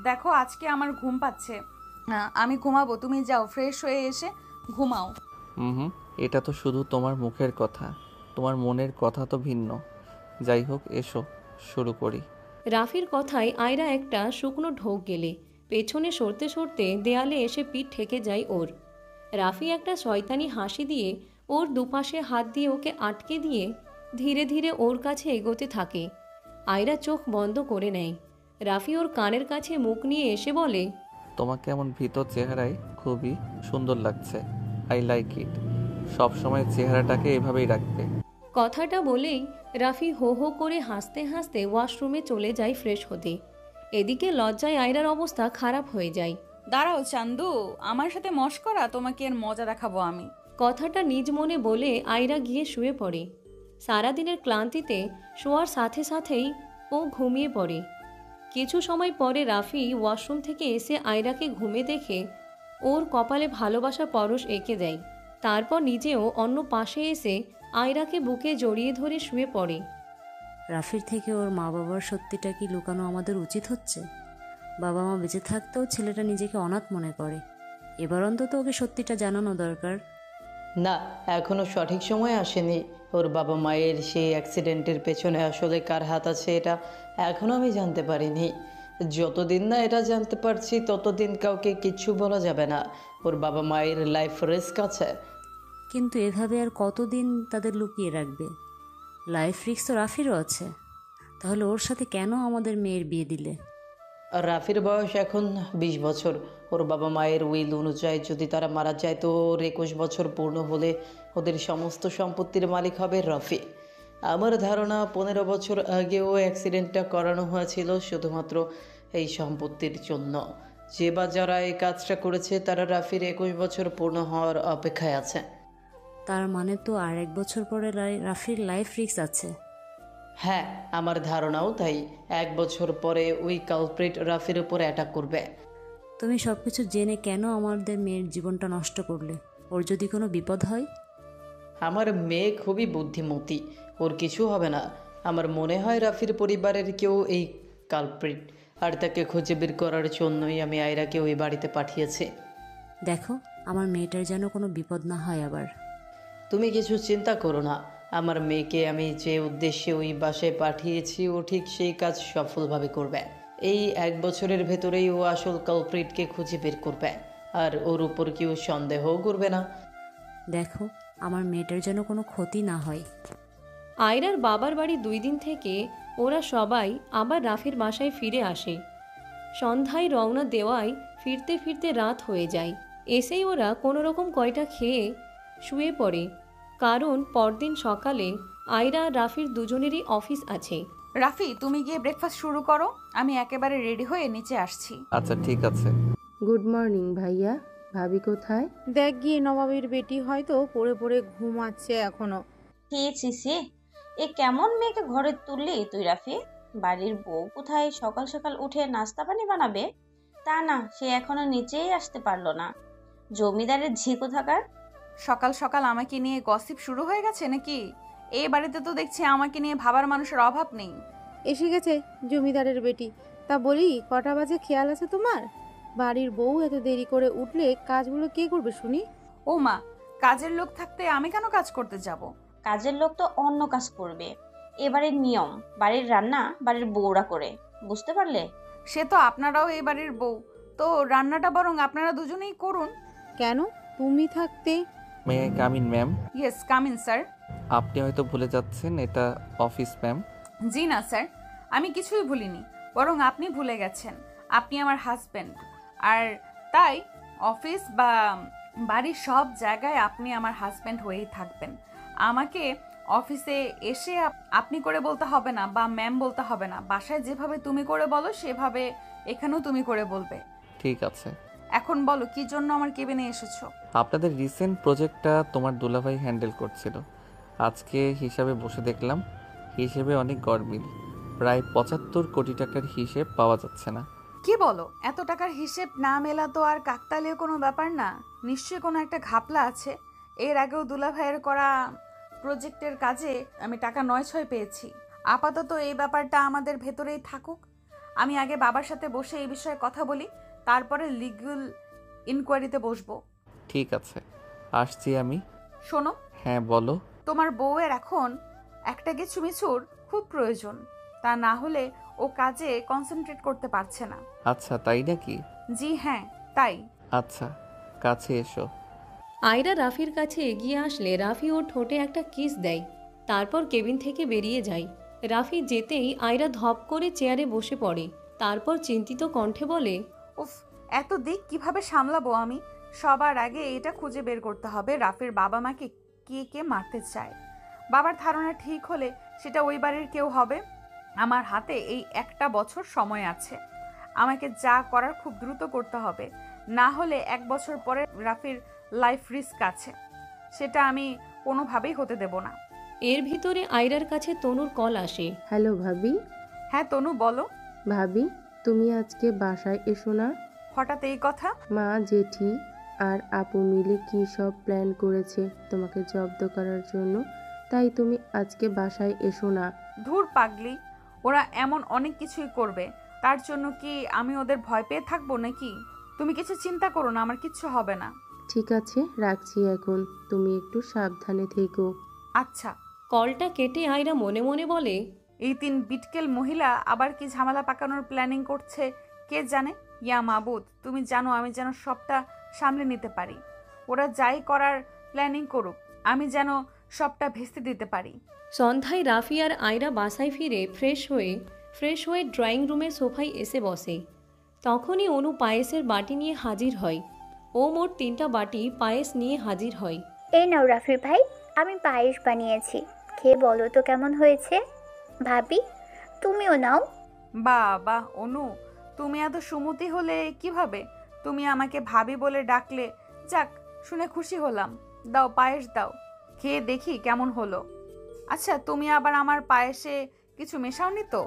দেখো আজকে আমার ঘুম পাচ্ছে, আমি ঘুমাবো, তুমি যাও ফ্রেশ হয়ে এসে ঘুমাও। হুম, এটা তো শুধু তোমার মুখের কথা, তোমার মনের কথা তো ভিন্ন। যাই হোক, এসো শুরু করি। রাফির কথায় আয়রা একটা শুকনো ঢোক গেলে পেছনে সরতে সরতে দেয়ালে এসে পিঠ ঠেকে যায় ওর। রাফি একটা শয়তানি হাসি দিয়ে ওর দুপাশে হাত দিয়ে ওকে আটকে দিয়ে ধীরে ধীরে ওর কাছে এগোতে থাকে। আয়রা চোখ বন্ধ করে নেয়। রাফি ওর কানের কাছে মুখ নিয়ে এসে বলে, তোমাকে এমন ভিতর চেহারায় খুবই সুন্দর লাগছে। I like it. সবসময় চেহারাটাকে এভাবেই রাখবে। কথাটা বলেই রাফি হো হো করে হাসতে হাসতে ওয়াশরুমে চলে যায় ফ্রেশ হতে। এদিকে লজ্জায় আয়রার অবস্থা খারাপ হয়ে যায়। দাঁড়াও চান্দু, আমার সাথে মশকরা, তোমাকে এর মজা দেখাবো আমি। কথাটা নিজ মনে বলে আয়রা গিয়ে শুয়ে পড়ে। সারাদিনের ক্লান্তিতে শোয়ার সাথে সাথেই ও ঘুমিয়ে পড়ে। কিছু সময় পরে রাফি ওয়াশরুম থেকে এসে আয়রাকে ঘুমে দেখে ওর কপালে ভালোবাসা পরশ এঁকে দেয়। তারপর নিজেও অন্য পাশে এসে আয়রাকে বুকে জড়িয়ে ধরে শুয়ে পড়ে। রাফির থেকে ওর মা বাবার সত্যিটা কি লুকানো আমাদের উচিত হচ্ছে? বাবা মা বেঁচে থাকতেও ছেলেটা নিজেকে অনাথ মনে করে। এবার অন্তত ওকে সত্যিটা জানানো দরকার। না, এখনো সঠিক সময় আসেনি। ওর বাবা মায়ের সেই অ্যাক্সিডেন্টের পেছনে আসলে কার হাত আছে এটা এখনও আমি জানতে পারিনি। যতদিন না এটা জানতে পারছি ততদিন কাউকে কিচ্ছু বলা যাবে না। ওর বাবা মায়ের লাইফ রিস্ক আছে। কিন্তু এভাবে আর কতদিন তাদের লুকিয়ে রাখবে? লাইফ রিস্ক তো রাফিরও আছে। তাহলে ওর সাথে কেন আমাদের মেয়ের বিয়ে দিলে? রাফির বয়স এখন 20 বছর। ওর বাবা মায়ের উইল অনুযায়ী যদি তারা মারা যায় তো ওর 21 বছর পূর্ণ হলে ওদের সমস্ত সম্পত্তির মালিক হবে রাফি। আমার ধারণা 15 বছর আগেও অ্যাক্সিডেন্টটা করানো হয়েছিল শুধুমাত্র এই সম্পত্তির জন্য। যে বা যারা এই কাজটা করেছে তারা রাফির 21 বছর পূর্ণ হওয়ার অপেক্ষায় আছে। তার মানে তো আর 1 বছর পরে রাফির লাইফ রিস্ক আছে। হ্যাঁ, আমার ধারণাও তাই। 1 বছর পরে ওই কালপ্রিট রাফির উপর অ্যাটাক করবে। তুমি সব কিছু জেনে কেন আমাদের মেয়ের জীবনটা নষ্ট করলে? ওর যদি কোনো বিপদ হয়? আমার মেয়ে খুবই বুদ্ধিমতী, ওর কিছু হবে না। আমার মনে হয় রাফির পরিবারের কেউ এই কালপ্রিট, আর তাকে খুঁজে বের করার জন্যই আমি আয়রাকে ওই বাড়িতে পাঠিয়েছি। দেখো, আমার মেয়েটার যেন কোনো বিপদ না হয় আবার। তুমি কিছু চিন্তা করো না। আমার মেয়েকে আমি যে উদ্দেশ্যে ওই বাসায় পাঠিয়েছি ও ঠিক সেই কাজ সফলভাবে করবে। এই 1 বছরের ভেতরেই ও আসল কালপ্রিটকে খুঁজে বের করবে, আর ওর উপর কেউ সন্দেহও করবে না। দেখো, আমার মেয়েটার যেন কোনো ক্ষতি না হয়। আয়রার বাবার বাড়ি 2 দিন থেকে ওরা সবাই আবার রাফির বাসায় ফিরে আসে। সন্ধ্যায় রওনা দেওয়ায় ফিরতে ফিরতে রাত হয়ে যায়। এসেই ওরা কোনো রকম কয়টা খেয়ে শুয়ে পড়ে, কারণ পরদিন সকালে আয়রা আর রাফির দুজনেরই অফিস আছে। রাফি, তুমি গিয়ে ব্রেকফাস্ট শুরু করো, আমি একেবারে রেডি হয়ে নিচে আসছি। আচ্ছা ঠিক আছে। গুড মর্নিং ভাইয়া, ভাবি কোথায়? দেখ গিয়ে, নবাবের বেটি হয়তো পড়ে পড়ে ঘুমাচ্ছে এখনো। খেয়েছি সে। এ কেমন মেয়েকে ঘরে তুললি তুই রাফি? বাড়ির বউ কোথায় সকাল সকাল উঠে নাস্তা পানি বানাবে? তা না, সে এখনো নিচেই আসতে পারলো না। জমিদারের ঝিকো থাকার। সকাল সকাল আমাকে নিয়ে গসিপ শুরু হয়ে গেছে নাকি? এই বাড়িতে তো দেখছি আমাকে নিয়ে ভাবার মানুষের অভাব নেই। এসে গেছে জমিদারের বেটি। তা বলি, কটা বাজে খেয়াল আছে তোমার? বাড়ির বউ এত দেরি করে উঠলে কাজগুলো কে করবে শুনি? ও মা, কাজের লোক থাকতে আমি কেন কাজ করতে যাব? কাজের লোক তো অন্য কাজ করবে। এবারের নিয়ম, বাড়ির রান্না বাড়ির বউরা করে, বুঝতে পারলে? সে তো আপনারাও এই বাড়ির বউ, তো তো রান্নাটা বরং আপনারা দুজনেই করুন। কেন? তুমি থাকতে? May I come in ma'am? Yes, come in sir. আপনি হয়তো ভুলে যাচ্ছেন এটা অফিস ম্যাম। জি না স্যার, আমি কিছুই ভুলিনি, বরং আপনি ভুলে গেছেন। আপনি আমার হাজব্যান্ড, আর তাই অফিস বা বাড়ির সব জায়গায় আপনি আমার হাজব্যান্ড হয়েই থাকবেন। আমাকে অফিসে এসে আপনি করে বলতে হবে না বা ম্যাম বলতে হবে না। বাসায় যেভাবে তুমি করে বলো সেভাবে এখানেও তুমি করে বলবে। ঠিক আছে। এখন বলো কি জন্য আমার কেবিনে এসেছো? আপনাদের রিসেন্ট প্রজেক্টটা তোমার দুলাভাই হ্যান্ডেল করছিল। আজকে হিসাবে বসে দেখলাম, হিসেবে অনেক গরমিল। প্রায় ৭৫ কোটি টাকার হিসেব পাওয়া যাচ্ছে না। কি বলো? এত টাকার হিসেব না মেলা তো আর কাকতালীয় কোনো ব্যাপার না। নিশ্চয়ই কোনো একটা ঘাপলা আছে। এর আগেও দুলাভাইয়ের করা প্রজেক্টের কাজে আমি টাকা ৯-৬ পেয়েছি। আপাতত এই ব্যাপারটা আমাদের ভেতরেই থাকুক। আমি আগে বাবার সাথে বসে এই বিষয়ে কথা বলি, তারপরে লিগ্যাল ইনকোয়ারিতে বসবো। ঠিক আছে, আসছি আমি। শোনো। হ্যাঁ বলো। তোমার বউয়ের এখন একটা কিছু মিছুর খুব প্রয়োজন, তা না হলে ও কাজে কনসেন্ট্রেট করতে পারছে না। আচ্ছা তাই নাকি? জি হ্যাঁ তাই। আচ্ছা, কাছে এসো। আয়রা রাফির কাছে এগিয়ে আসলে রাফি ওর ঠোঁটে একটা কিস দেয়, তারপর কেবিন থেকে বেরিয়ে যায়। রাফি যেতেই আয়রা ধপ করে চেয়ারে বসে পড়ে, তারপর চিন্তিত কণ্ঠে বলে, উফ, এত দিক কিভাবে সামলাবো আমি? সবার আগে এটা খুঁজে বের করতে হবে রাফির বাবা মাকে কে কে মারতে চায়। বাবার ধারণা ঠিক হলে সেটা ওই বাড়ির কেউ হবে। আমার হাতে এই 1 বছর সময় আছে। আমাকে যা করার খুব দ্রুত করতে হবে, না হলে 1 বছর পরে রাফির লাইফ রিস্ক আছে, সেটা আমি কোনোভাবেই হতে দেব না। এর ভিতরে আয়রার কাছে তনুর কল আসে। হ্যালো ভাবি। হ্যাঁ তনু বলো। ভাবি, তুমি আজকে বাসায় এসো না? হঠাৎ এই কথা? মা, জেঠি আর আপু মিলে কি সব প্ল্যান করেছে তোমাকে জব্দ করার জন্য, তাই তুমি আজকে বাসায় এসো না। ধুর পাগলি, ওরা এমন অনেক কিছুই করবে, তার জন্য কি আমি ওদের ভয় পেয়ে থাকবো নাকি? তুমি কিছু চিন্তা করো না, আমার কিচ্ছু হবে না। ঠিক আছে, রাখছি এখন, তুমি একটু সাবধানে থেকো। আচ্ছা। কলটা কেটে আয়রা মনে মনে বলে, এই 3 বিটকেল মহিলা আবার কি ঝামেলা পাকানোর প্ল্যানিং করছে কে জানে। ইয়া মাবুদ, তুমি জানো আমি যেন সবটা সামলে নিতে পারি। ওরা যাই করার প্ল্যানিং করুক, আমি যেন সবটা ভেস্তে দিতে পারি। সন্ধ্যায় রাফি আর আয়রা বাসায় ফিরে ফ্রেশ হয়ে ড্রয়িং রুমের সোফায় এসে বসে। তখনই অনু পায়েসের বাটি নিয়ে হাজির হয়। ও মোট 3টা বাটি পায়েস নিয়ে হাজির হয়। এই নাও রাফি ভাই, আমি পায়েস বানিয়েছি, খেয়ে বলো তো কেমন হয়েছে। ভাবি, তুমিও নাও। বাবা অনু, তুমি এত সুমতি হলে কিভাবে? তুমি আমাকে ভাবি বলে ডাকলে, যাক শুনে খুশি হলাম। দাও পায়েস দাও, খেয়ে দেখি কেমন হলো। আচ্ছা, তুমি আবার আমার পায়েসে কিছু মেশাওনি তো?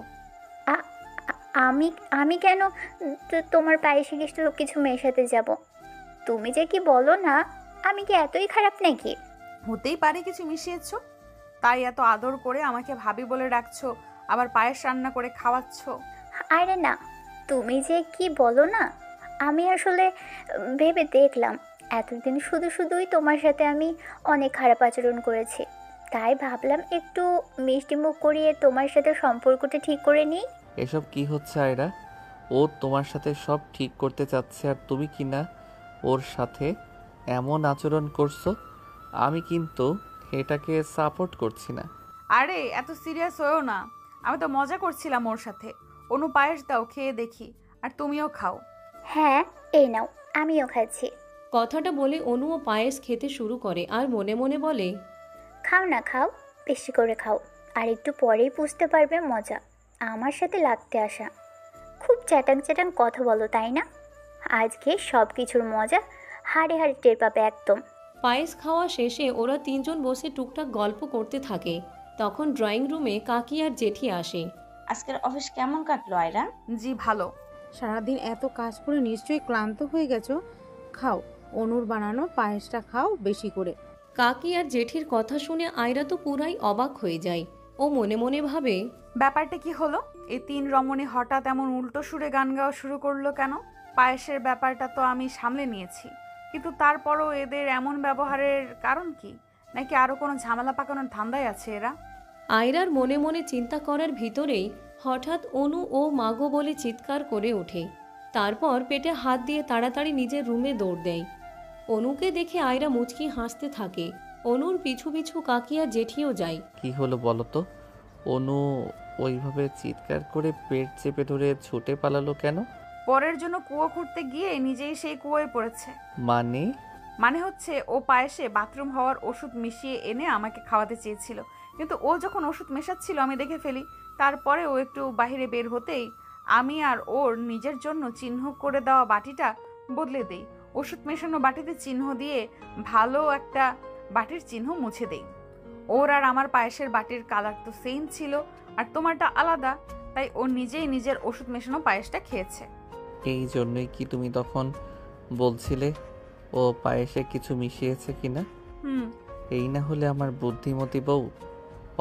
আমি আমি কেন তোমার পায়েসে কিছু মেশাতে যাব? তুমি যে কি বলো না, আমি কি এতই খারাপ নাকি? হতেই পারে কিছু মিশিয়েছো, তাই এত আদর করে আমাকে ভাবি বলে ডাকছো, আবার পায়েস রান্না করে খাওয়াচ্ছ। আরে না, তুমি যে কি বলো না, আমি আসলে ভেবে দেখলাম এতদিন শুধুই তোমার সাথে আমি অনেক খারাপ আচরণ করেছি, তাই ভাবলাম একটু মিষ্টি মুখ করিয়ে তোমার সাথে সম্পর্কটা ঠিক করে নিই। এসব কি হচ্ছে আয়রা? ও তোমার সাথে সব ঠিক করতে চাচ্ছে আর তুমি কি না ওর সাথে এমন আচরণ করছো। আমি কিন্তু এটাকে সাপোর্ট করছি না। আরে এত সিরিয়াস হয়েও না, আমি তো মজা করছিলাম ওর সাথে। অনু পায়েস দাও, খেয়ে দেখি, আর তুমিও খাও। হ্যাঁ এই নাও, আমিও খাচ্ছি। কথাটা বলে অনুও পায়েস খেতে শুরু করে আর মনে মনে বলে, খাও না খাও, বেশি করে খাও, আর একটু পরেই বুঝতে পারবে মজা। আমার সাথে লাগতে আসা, খুব চ্যাটাং কথা বলো তাই না? আজকে সব কিছুর মজা হাড়ে হাড়ে টের পাবে একদম। পায়েস খাওয়া শেষে ওরা 3জন বসে টুকটাক গল্প করতে থাকে। তখন ড্রয়িং রুমে কাকি আর জেঠি আসে। আজকের অফিস কেমন কাটলো আয়রা? জি ভালো। সারাদিন এত কাজ করে নিশ্চয়ই ক্লান্ত হয়ে গেছো, খাও অনুর বানানো পায়েসটা খাও বেশি করে। কাকি আর জেঠির কথা শুনে আয়রা তো পুরাই অবাক হয়ে যায়। ও মনে মনে ভাবে, ব্যাপারটা কি হলো? এই 3 রমণী হঠাৎ এমন উল্টো সুরে গান গাওয়া শুরু করলো কেন? পায়েসের ব্যাপারটা তো আমি সামলে নিয়েছি, কিন্তু তারপরও এদের এমন ব্যবহারের কারণ কি? নাকি আরো কোনো ঝামেলা পাকানোর ধান্দায় আছে এরা? আয়রার মনে মনে চিন্তা করার ভিতরেই হঠাৎ অনু ও মাগো বলে চিৎকার করে ওঠে। তারপর পেটে হাত দিয়ে তাড়াতাড়ি নিজের রুমে দৌড় দেয়। অনুকে দেখে আয়রা মুচকি হাসতে থাকে। অনুর পিছু পিছু কাকি আর জেঠিও যায়। কি হলো বলো তো? অনু ওইভাবে চিৎকার করে পেট চেপে ধরে ছুটে পালালো কেন? পরের জন্য কুয়ো খুঁড়তে গিয়ে নিজেই সেই কুয়োয় পড়েছে। মানে হচ্ছে ও পায়েসে বাথরুম হওয়ার ওষুধ মিশিয়ে এনে আমাকে খাওয়াতে চেয়েছিল, কিন্তু ও যখন ওষুধ মেশাচ্ছিল আমি দেখে ফেলি। তারপরে ও একটু বাইরে বের হতেই আমি আর ওর নিজের জন্য চিহ্ন করে দেওয়া বাটিটা বদলে দেই। ওষুধ মেশানো বাটিতে চিহ্ন দিয়ে ভালো একটা বাটির চিহ্ন মুছে দেই। ওর আর আমার পায়েসের বাটির কালার তো সেম ছিল, আর তোমারটা আলাদা, তাই ও নিজেই নিজের ওষুধ মেশানো পায়েসটা খেয়েছে। এই জন্যই কি তুমি তখন বলছিলে ও পায়েসে কিছু মিশিয়েছে কিনা? এই না হলে আমার বুদ্ধিমতী বউ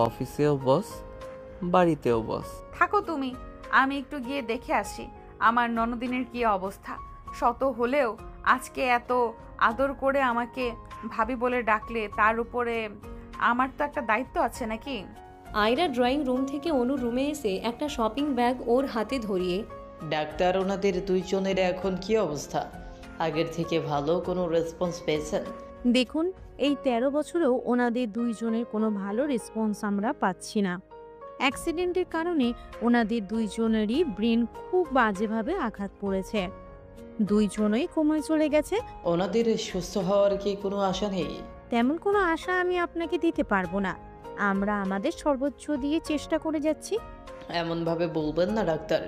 অফিসেও বস, বাড়িতেও বস। থাকো তুমি, আমি একটু গিয়ে দেখে আসি আমার ননদিনের কি অবস্থা। শত হলেও আজকে এত আদর করে আমাকে ভাবি বলে ডাকলে, তার উপরে আমার তো একটা দায়িত্ব আছে নাকি। আয়রা ড্রয়িং রুম থেকে অনুর রুমে এসে একটা শপিং ব্যাগ ওর হাতে ধরিয়ে, ডাক্তার, ওনাদের দুইজনের এখন কি অবস্থা? আগের থেকে ভালো কোনো রেসপন্স পেয়েছেন? দেখুন, এই 13 বছরেও ওনাদের দুইজনের কোনো ভালো রেসপন্স আমরা পাচ্ছি না। অ্যাক্সিডেন্টের কারণে ওনাদের দুইজনেরই ব্রেন খুব বাজেভাবে আঘাত পড়েছে। দুইজনই কোমায় চলে গেছে। ওনাদের সুস্থ হওয়ার কি কোনো আশা নেই? তেমন কোনো আশা আমি আপনাকে দিতে পারবো না। আমরা আমাদের সর্বোচ্চ দিয়ে চেষ্টা করে যাচ্ছি। এমনভাবে বলবেন না ডাক্তার।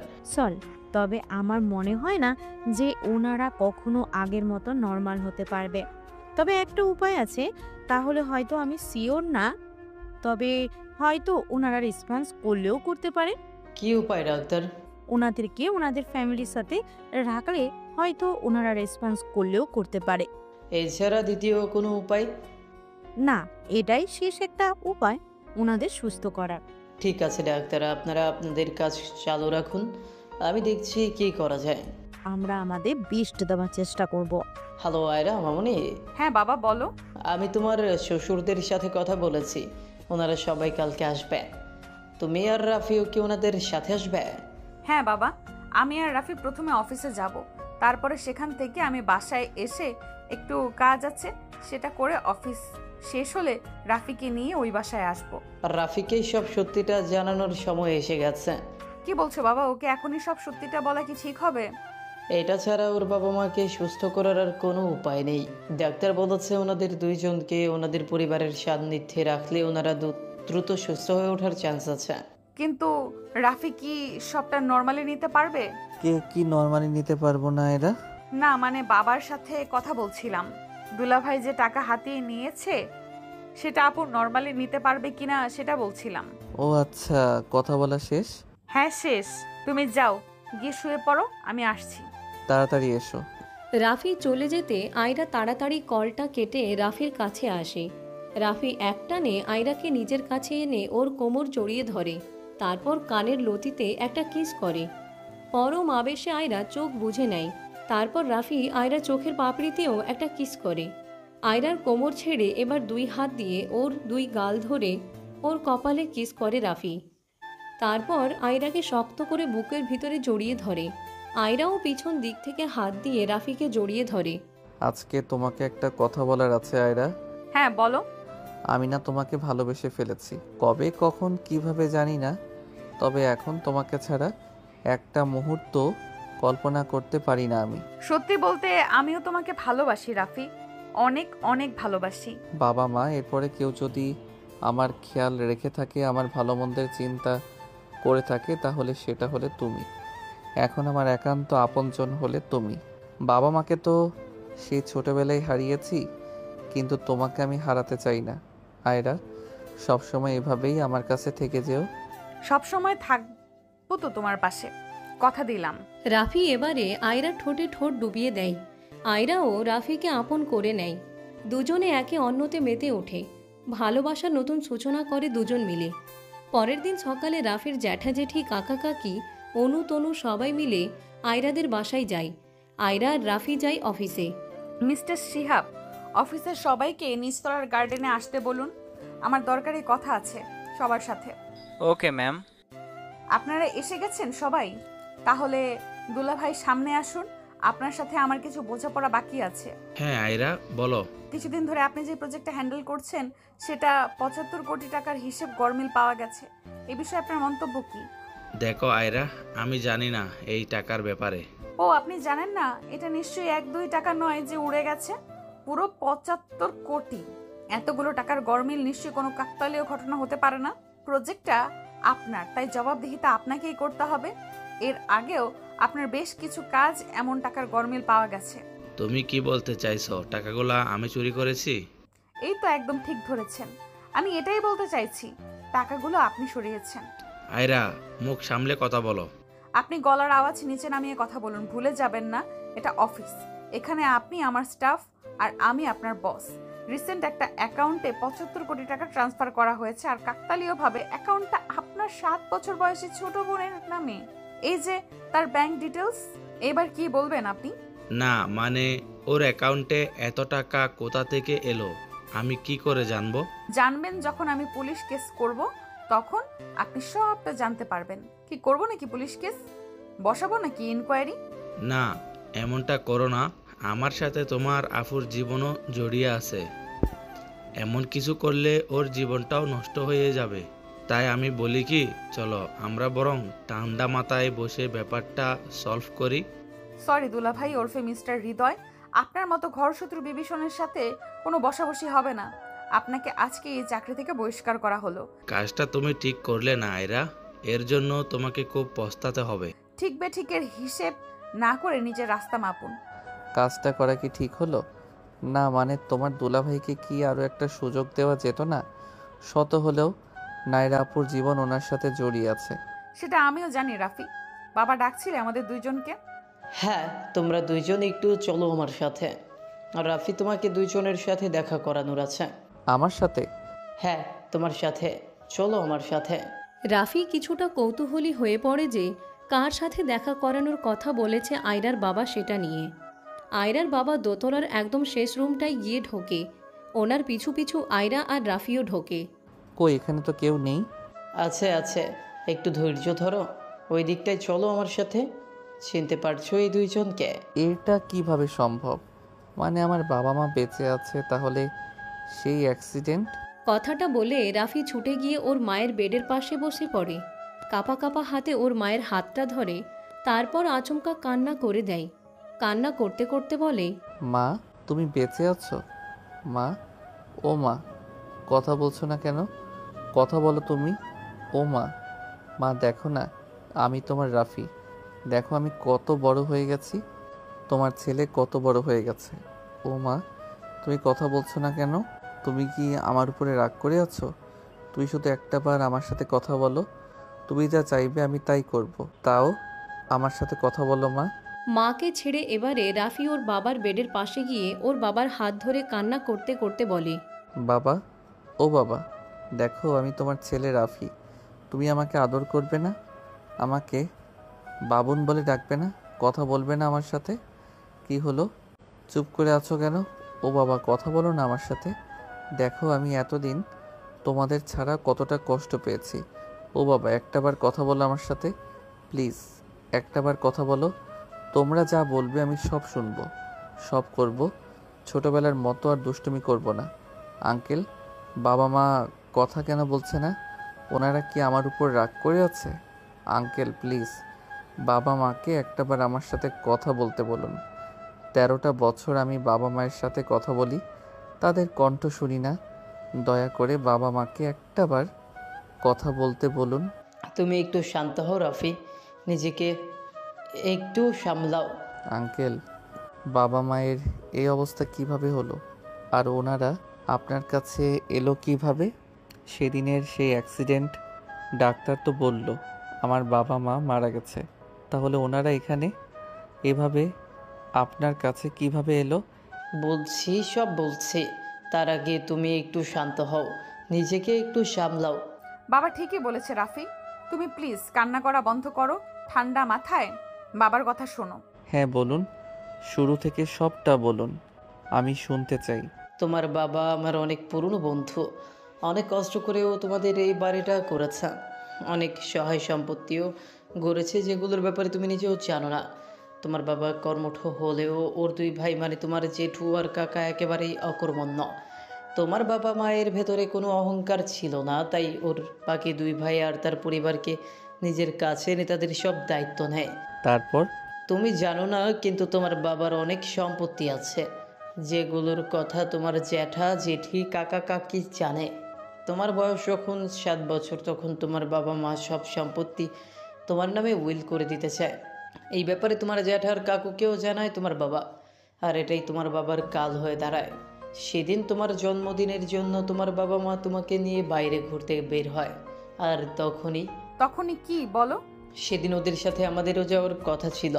তবে আমার মনে হয় না যে ওনারা কখনো আগের মতো নর্মাল হতে পারবে। তবে একটা উপায় আছে, তাহলে হয়তো আমি শিওর না, তবে হয়তো ওনারা রেসপন্স করলেও করতে পারে। কি উপায় ডাক্তার? ওনাদেরকে ওনাদের ফ্যামিলির সাথে রাখলে হয়তো ওনারা রেসপন্স করলেও করতে পারে। এছাড়া দ্বিতীয় কোনো উপায়? না, এটাই শেষ একটা উপায় ওনাদের সুস্থ করার। ঠিক আছে ডাক্তার, আপনারা আপনাদের কাজ চালু রাখুন, আমি দেখছি কি করা যায়। আমরা আমাদের বেস্ট দেওয়ার চেষ্টা করব। হ্যালো আয়রা মামনি। হ্যাঁ বাবা বলো। আমি তোমার শ্বশুরদের সাথে কথা বলেছি, ওনারা সবাই কালকে আসবে। তুমি আর রাফিও কি ওনাদের সাথে আসবে? হ্যাঁ বাবা, আমি আর রাফি প্রথমে অফিসে যাব, তারপরে সেখান থেকে আমি বাসায় এসে একটু কাজ আছে সেটা করে অফিস শেষ হলে রাফিকে নিয়ে ওই বাসায় আসবো। রাফিকে সব সত্যিটা জানানোর সময় এসে গেছে। কি বলছো বাবা? ওকে এখনই সব সত্যিটা বলা কি ঠিক হবে? এটা ছাড়া ওর বাবা মাকে সুস্থ করার আর কোনো উপায় নেই। ডাক্তার বলেছে ওনাদের দুইজনকে ওনাদের পরিবারের সান্নিধ্যে রাখলে ওনারা দ্রুত সুস্থ হয়ে ওঠার চান্স আছে। কিন্তু রাফি কি সবটা নর্মালি নিতে পারবে? কে কি নরমালি নিতে পারবো না এরা? না মানে বাবার সাথে কথা বলছিলাম, দুলাভাই যে টাকা হাতিয়ে নিয়েছে সেটা আপু নর্মালি নিতে পারবে কিনা সেটা বলছিলাম। ও আচ্ছা, কথা বলা শেষ? হ্যাঁ শেষ, তুমি যাও গিয়ে শুয়ে পড়ো, আমি আসছি। তাড়াতাড়ি এসো। রাফি চলে যেতে আয়রা তাড়াতাড়ি কলটা কেটে রাফির কাছে আসে। রাফি একটানে আয়রাকে নিজের কাছে এনে ওর কোমর জড়িয়ে ধরে, তারপর কানের লতিতে একটা কিস করে। পরম আবেশে আয়রা চোখ বুঝে নেয়। তারপর রাফি আয়রা চোখের পাপড়িতেও একটা কিস করে। আয়রার কোমর ছেড়ে এবার দুই হাত দিয়ে ওর দুই গাল ধরে ওর কপালে কিস করে রাফি। তারপর আয়রাকে শক্ত করে বুকের ভিতরে জড়িয়ে ধরে। আয়রাও পিছন দিক থেকে হাত দিয়ে রাফিকে জড়িয়ে ধরে। আজকে তোমাকে একটা কথা বলার আছে আয়রা। হ্যাঁ বলো। আমি না তোমাকে ভালোবেসে ফেলেছি, কবে কখন কিভাবে জানি না, তবে এখন তোমাকে ছাড়া একটা মুহূর্ত কল্পনা করতে পারি না আমি। সত্যি বলতে আমিও তোমাকে ভালোবাসি রাফি, অনেক অনেক ভালোবাসি। বাবা মা এরপরে কেউ যদি আমার খেয়াল রেখে থাকে, আমার ভালো মন্দের চিন্তা করে থাকে, তাহলে সেটা হলে তুমি। এখন আমার একান্ত আপনজন হলে তুমি। বাবা মাকে তো সেই ছোটবেলায় হারিয়েছি, কিন্তু তোমাকে আমি হারাতে চাই না আয়রা। সবসময় এভাবেই আমার কাছে থেকে যেও। সবসময় থাকবো তো তোমার পাশে, কথা দিলাম। রাফি এবারে আয়রার ঠোঁটে ঠোঁট ডুবিয়ে দেয়। আয়রাও রাফিকে আপন করে নেয়। দুজনে একে অন্যতে মেতে ওঠে, ভালোবাসার নতুন সূচনা করে দুজন মিলে। পরের দিন সকালে রাফির জ্যাঠা জেঠি কাকা কাকি অনু তনু সবাই মিলে আয়রাদের বাসায় যায়। আয়রা আর রাফি যায় অফিসে। মিস্টার শিহাব, অফিসের সবাইকে নিচতলার গার্ডেনে আসতে বলুন, আমার দরকারি কথা আছে সবার সাথে। Okay ma'am. আপনারা এসে গেছেন সবাই? তাহলে দুলাভাই সামনে আসুন, আপনার সাথে আমার কিছু বোঝাপড়া বাকি আছে। হ্যাঁ আয়রা, বলো। কিছুদিন ধরে আপনি যে প্রজেক্টটা হ্যান্ডেল করছেন সেটা 75 কোটি টাকার হিসেব গরমিল পাওয়া গেছে। এই বিষয়ে আপনার মন্তব্য কি? দেখো আয়রা, আমি জানি না এই টাকার ব্যাপারে। ও, আপনি জানেন না? এটা নিশ্চয়ই 1-2 টাকা নয় যে উড়ে গেছে, পুরো 75 কোটি। এতগুলো টাকার গরমিল নিশ্চয়ই কোনো কাকতালীয় ঘটনা হতে পারে না। প্রজেক্টটা আপনার, তাই জবাবদিহিতা আপনাকেই করতে হবে। এর আগেও আপনার বেশ কিছু কাজ এমন টাকার গরমিল পাওয়া গেছে। তুমি কি বলতে চাইছো টাকাগুলা আমি চুরি করেছি? এই তো একদম ঠিক ধরেছেন। আমি এটাই বলতে চাইছি, টাকাগুলো আপনি সরিয়েছেন। আয়রা, মুখ সামলে কথা বলো। আপনি গলার আওয়াজ নিচে নামিয়ে কথা বলুন, ভুলে যাবেন না এটা অফিস। এখানে আপনি আমার স্টাফ আর আমি আপনার বস। রিসেন্ট একটা অ্যাকাউন্টে 75 কোটি টাকা ট্রান্সফার করা হয়েছে, আর কাকতালীয়ভাবে অ্যাকাউন্টটা আপনার 7 বছর বয়সী ছোট বোনের নামে। এই যে তার ব্যাংক ডিটেলস। এবার কি বলবেন আপনি? না মানে, ওর অ্যাকাউন্টে এত টাকা কোথা থেকে এলো আমি কি করে জানবো? জানবেন যখন আমি পুলিশ কেস করব, তখন আপনি সবটা জানতে পারবেন। কি করব নাকি পুলিশ কেস বসাবো নাকি ইনকোয়ারি? না, এমনটা করো না। আমার সাথে তোমার আফুর জীবনও জড়িয়ে আছে। এমন কিছু করলে ওর জীবনটাও নষ্ট হয়ে যাবে। তাই আমি বলি কি, চলো আমরা বরং ঠান্ডা মাথায় বসে ব্যাপারটা সলভ করি। সরি দুলাভাই ওরফে মিস্টার হৃদয়, আপনার মতো ঘরশত্রু বিভীষণের সাথে কোনো বসাবসি হবে না। আপনাকে আজকে এই চাকরি থেকে বহিষ্কার করা হলো। কাজটা তুমি ঠিক করলে না আয়রা, এর জন্য তোমাকে খুব পস্তাতে হবে। ঠিক বেঠিকের হিসেব না করে নিজের রাস্তা মাপুন। কাজটা করা কি ঠিক হলো? না মানে তোমার দুলাভাইকে কি আরও একটা সুযোগ দেওয়া যেত না? শত হলেও নায়রা আপুর জীবন ওনার সাথে জড়িয়ে আছে। সেটা আমিও জানি রাফি। বাবা ডাকছিলে আমাদের দুইজনকে। হ্যাঁ, তোমরা দুইজন একটু চলো আমার সাথে। আর রাফি, তোমাকে দুইজনের সাথে দেখা করানোর আছে। আমার সাথে? হ্যাঁ, তোমার সাথে। চলো আমার সাথে। রাফি কিছুটা কৌতূহলী হয়ে পড়ে যে কার সাথে দেখা করানোর কথা বলেছে আয়রার বাবা সেটা নিয়ে। আয়রার বাবা দোতলার একদম শেষ রুমটায় গিয়ে ঢোকে। ওনার পিছু পিছু আয়রা আর রাফিও ঢোকে। কই, এখানে তো কেউ নেই। আছে আছে, একটু ধৈর্য ধরো। ওই দিকটায় চলো আমার সাথে। চিনতে পারছো এই দুইজনকে? এটা কিভাবে সম্ভব? মানে আমার বাবা মা বেঁচে আছে, তাহলে সেই অ্যাক্সিডেন্ট? কথাটা বলে রাফি ছুটে গিয়ে ওর মায়ের বেডের পাশে বসে পড়ে। কাঁপা কাঁপা হাতে ওর মায়ের হাতটা ধরে, তারপর আচমকা কান্না করে দেয়। কান্না করতে করতে বলে, মা তুমি বেঁচে আছো? মা, ও মা, কথা বলছো না কেন? কথা বলো তুমি। ও মা, মা দেখো না, আমি তোমার রাফি। দেখো আমি কত বড় হয়ে গেছি, তোমার ছেলে কত বড় হয়ে গেছে। ও মা, তুমি কথা বলছো না কেন? তুমি কি আমার উপরে রাগ করে আছো? তুমি শুধু একটা বার আমার সাথে কথা বলো। তুমি যা চাইবে আমি তাই করব। তাও আমার সাথে কথা বলো মা। মাকে ছেড়ে এবারে রাফি ওর বাবার বেডের পাশে গিয়ে ওর বাবার হাত ধরে কান্না করতে করতে বলে, বাবা, ও বাবা, দেখো আমি তোমার ছেলে রাফি। তুমি আমাকে আদর করবে না? আমাকে বাবুন বলে ডাকবে না? কথা বলবে না আমার সাথে? কি হলো, চুপ করে আছো কেন? ও বাবা, কথা বলো না আমার সাথে। দেখো আমি এতদিন তোমাদের ছাড়া কতটা কষ্ট পেয়েছি। ও বাবা, একটাবার কথা বলো আমার সাথে, প্লিজ একটাবার কথা বলো। তোমরা যা বলবে আমি সব শুনবো, সব করব। ছোটবেলার মতো আর দুষ্টুমি করব না। আঙ্কেল, বাবা মা কথা কেন বলছে না? ওনারা কি আমার উপর রাগ করে আছে? আঙ্কেল প্লিজ বাবা মাকে একটাবার আমার সাথে কথা বলতে বলুন। 13টা বছর আমি বাবা মায়ের সাথে কথা বলি, তাদের কণ্ঠ শুনি না। দয়া করে বাবা মাকে একটাবার কথা বলতে বলুন। তুমি একটু শান্ত হও রাফি, নিজেকে একটু সামলাও। আঙ্কেল, বাবা মায়ের এই অবস্থা কিভাবে হলো? আর ওনারা আপনার কাছে এলো কিভাবে? সেদিনের সেই অ্যাক্সিডেন্ট, ডাক্তার তো বলল আমার বাবা মা মারা গেছে। তাহলে ওনারা এখানে এভাবে আপনার কাছে কিভাবে এলো? বলছি, সব বলছি। তার আগে তুমি একটু শান্ত হও, নিজেকে একটু সামলাও। বাবা ঠিকই বলেছে রাফি, তুমি প্লিজ কান্না করা বন্ধ করো। ঠান্ডা মাথায় বাবার কথা শোনো। হ্যাঁ বলুন, শুরু থেকে সবটা বলুন, আমি শুনতে চাই। তোমার বাবা আমার অনেক পুরনো বন্ধু। অনেক কষ্ট করেও তোমাদের এই বাড়িটা করেছে। অনেক সহায় সম্পত্তিও গড়েছে যেগুলোর ব্যাপারে তুমি নিজেও জানো না। তোমার বাবা কর্মঠ হলেও ওর দুই ভাই মানে তোমার জেঠু আর কাকা একেবারেই অকর্মণ্য। তোমার বাবা মায়ের ভেতরে কোনো অহংকার ছিল না, তাই ওর বাকি দুই ভাই আর তার পরিবারকে নিজের কাছে এনে তাদের সব দায়িত্ব নেয়। তারপর? তুমি জানো না, কিন্তু তোমার বাবার অনেক সম্পত্তি আছে, যেগুলোর কথা তোমার জ্যাঠা জেঠি কাকা কাকি জানে। তোমার বয়স যখন 7 বছর তখন তোমার বাবা মা সব সম্পত্তি তোমার নামে উইল করে দিতে চায়। এই ব্যাপারে তোমার জ্যাঠার কাকুকেও জানায় তোমার বাবা, আর এটাই তোমার বাবার কাল হয়ে দাঁড়ায়। সেদিন তোমার জন্মদিনের জন্য তোমার বাবা মা তোমাকে নিয়ে বাইরে ঘুরতে বের হয়, আর তখনই কি বলো? সেদিন ওদের সাথে আমাদেরও যাওয়ার কথা ছিল।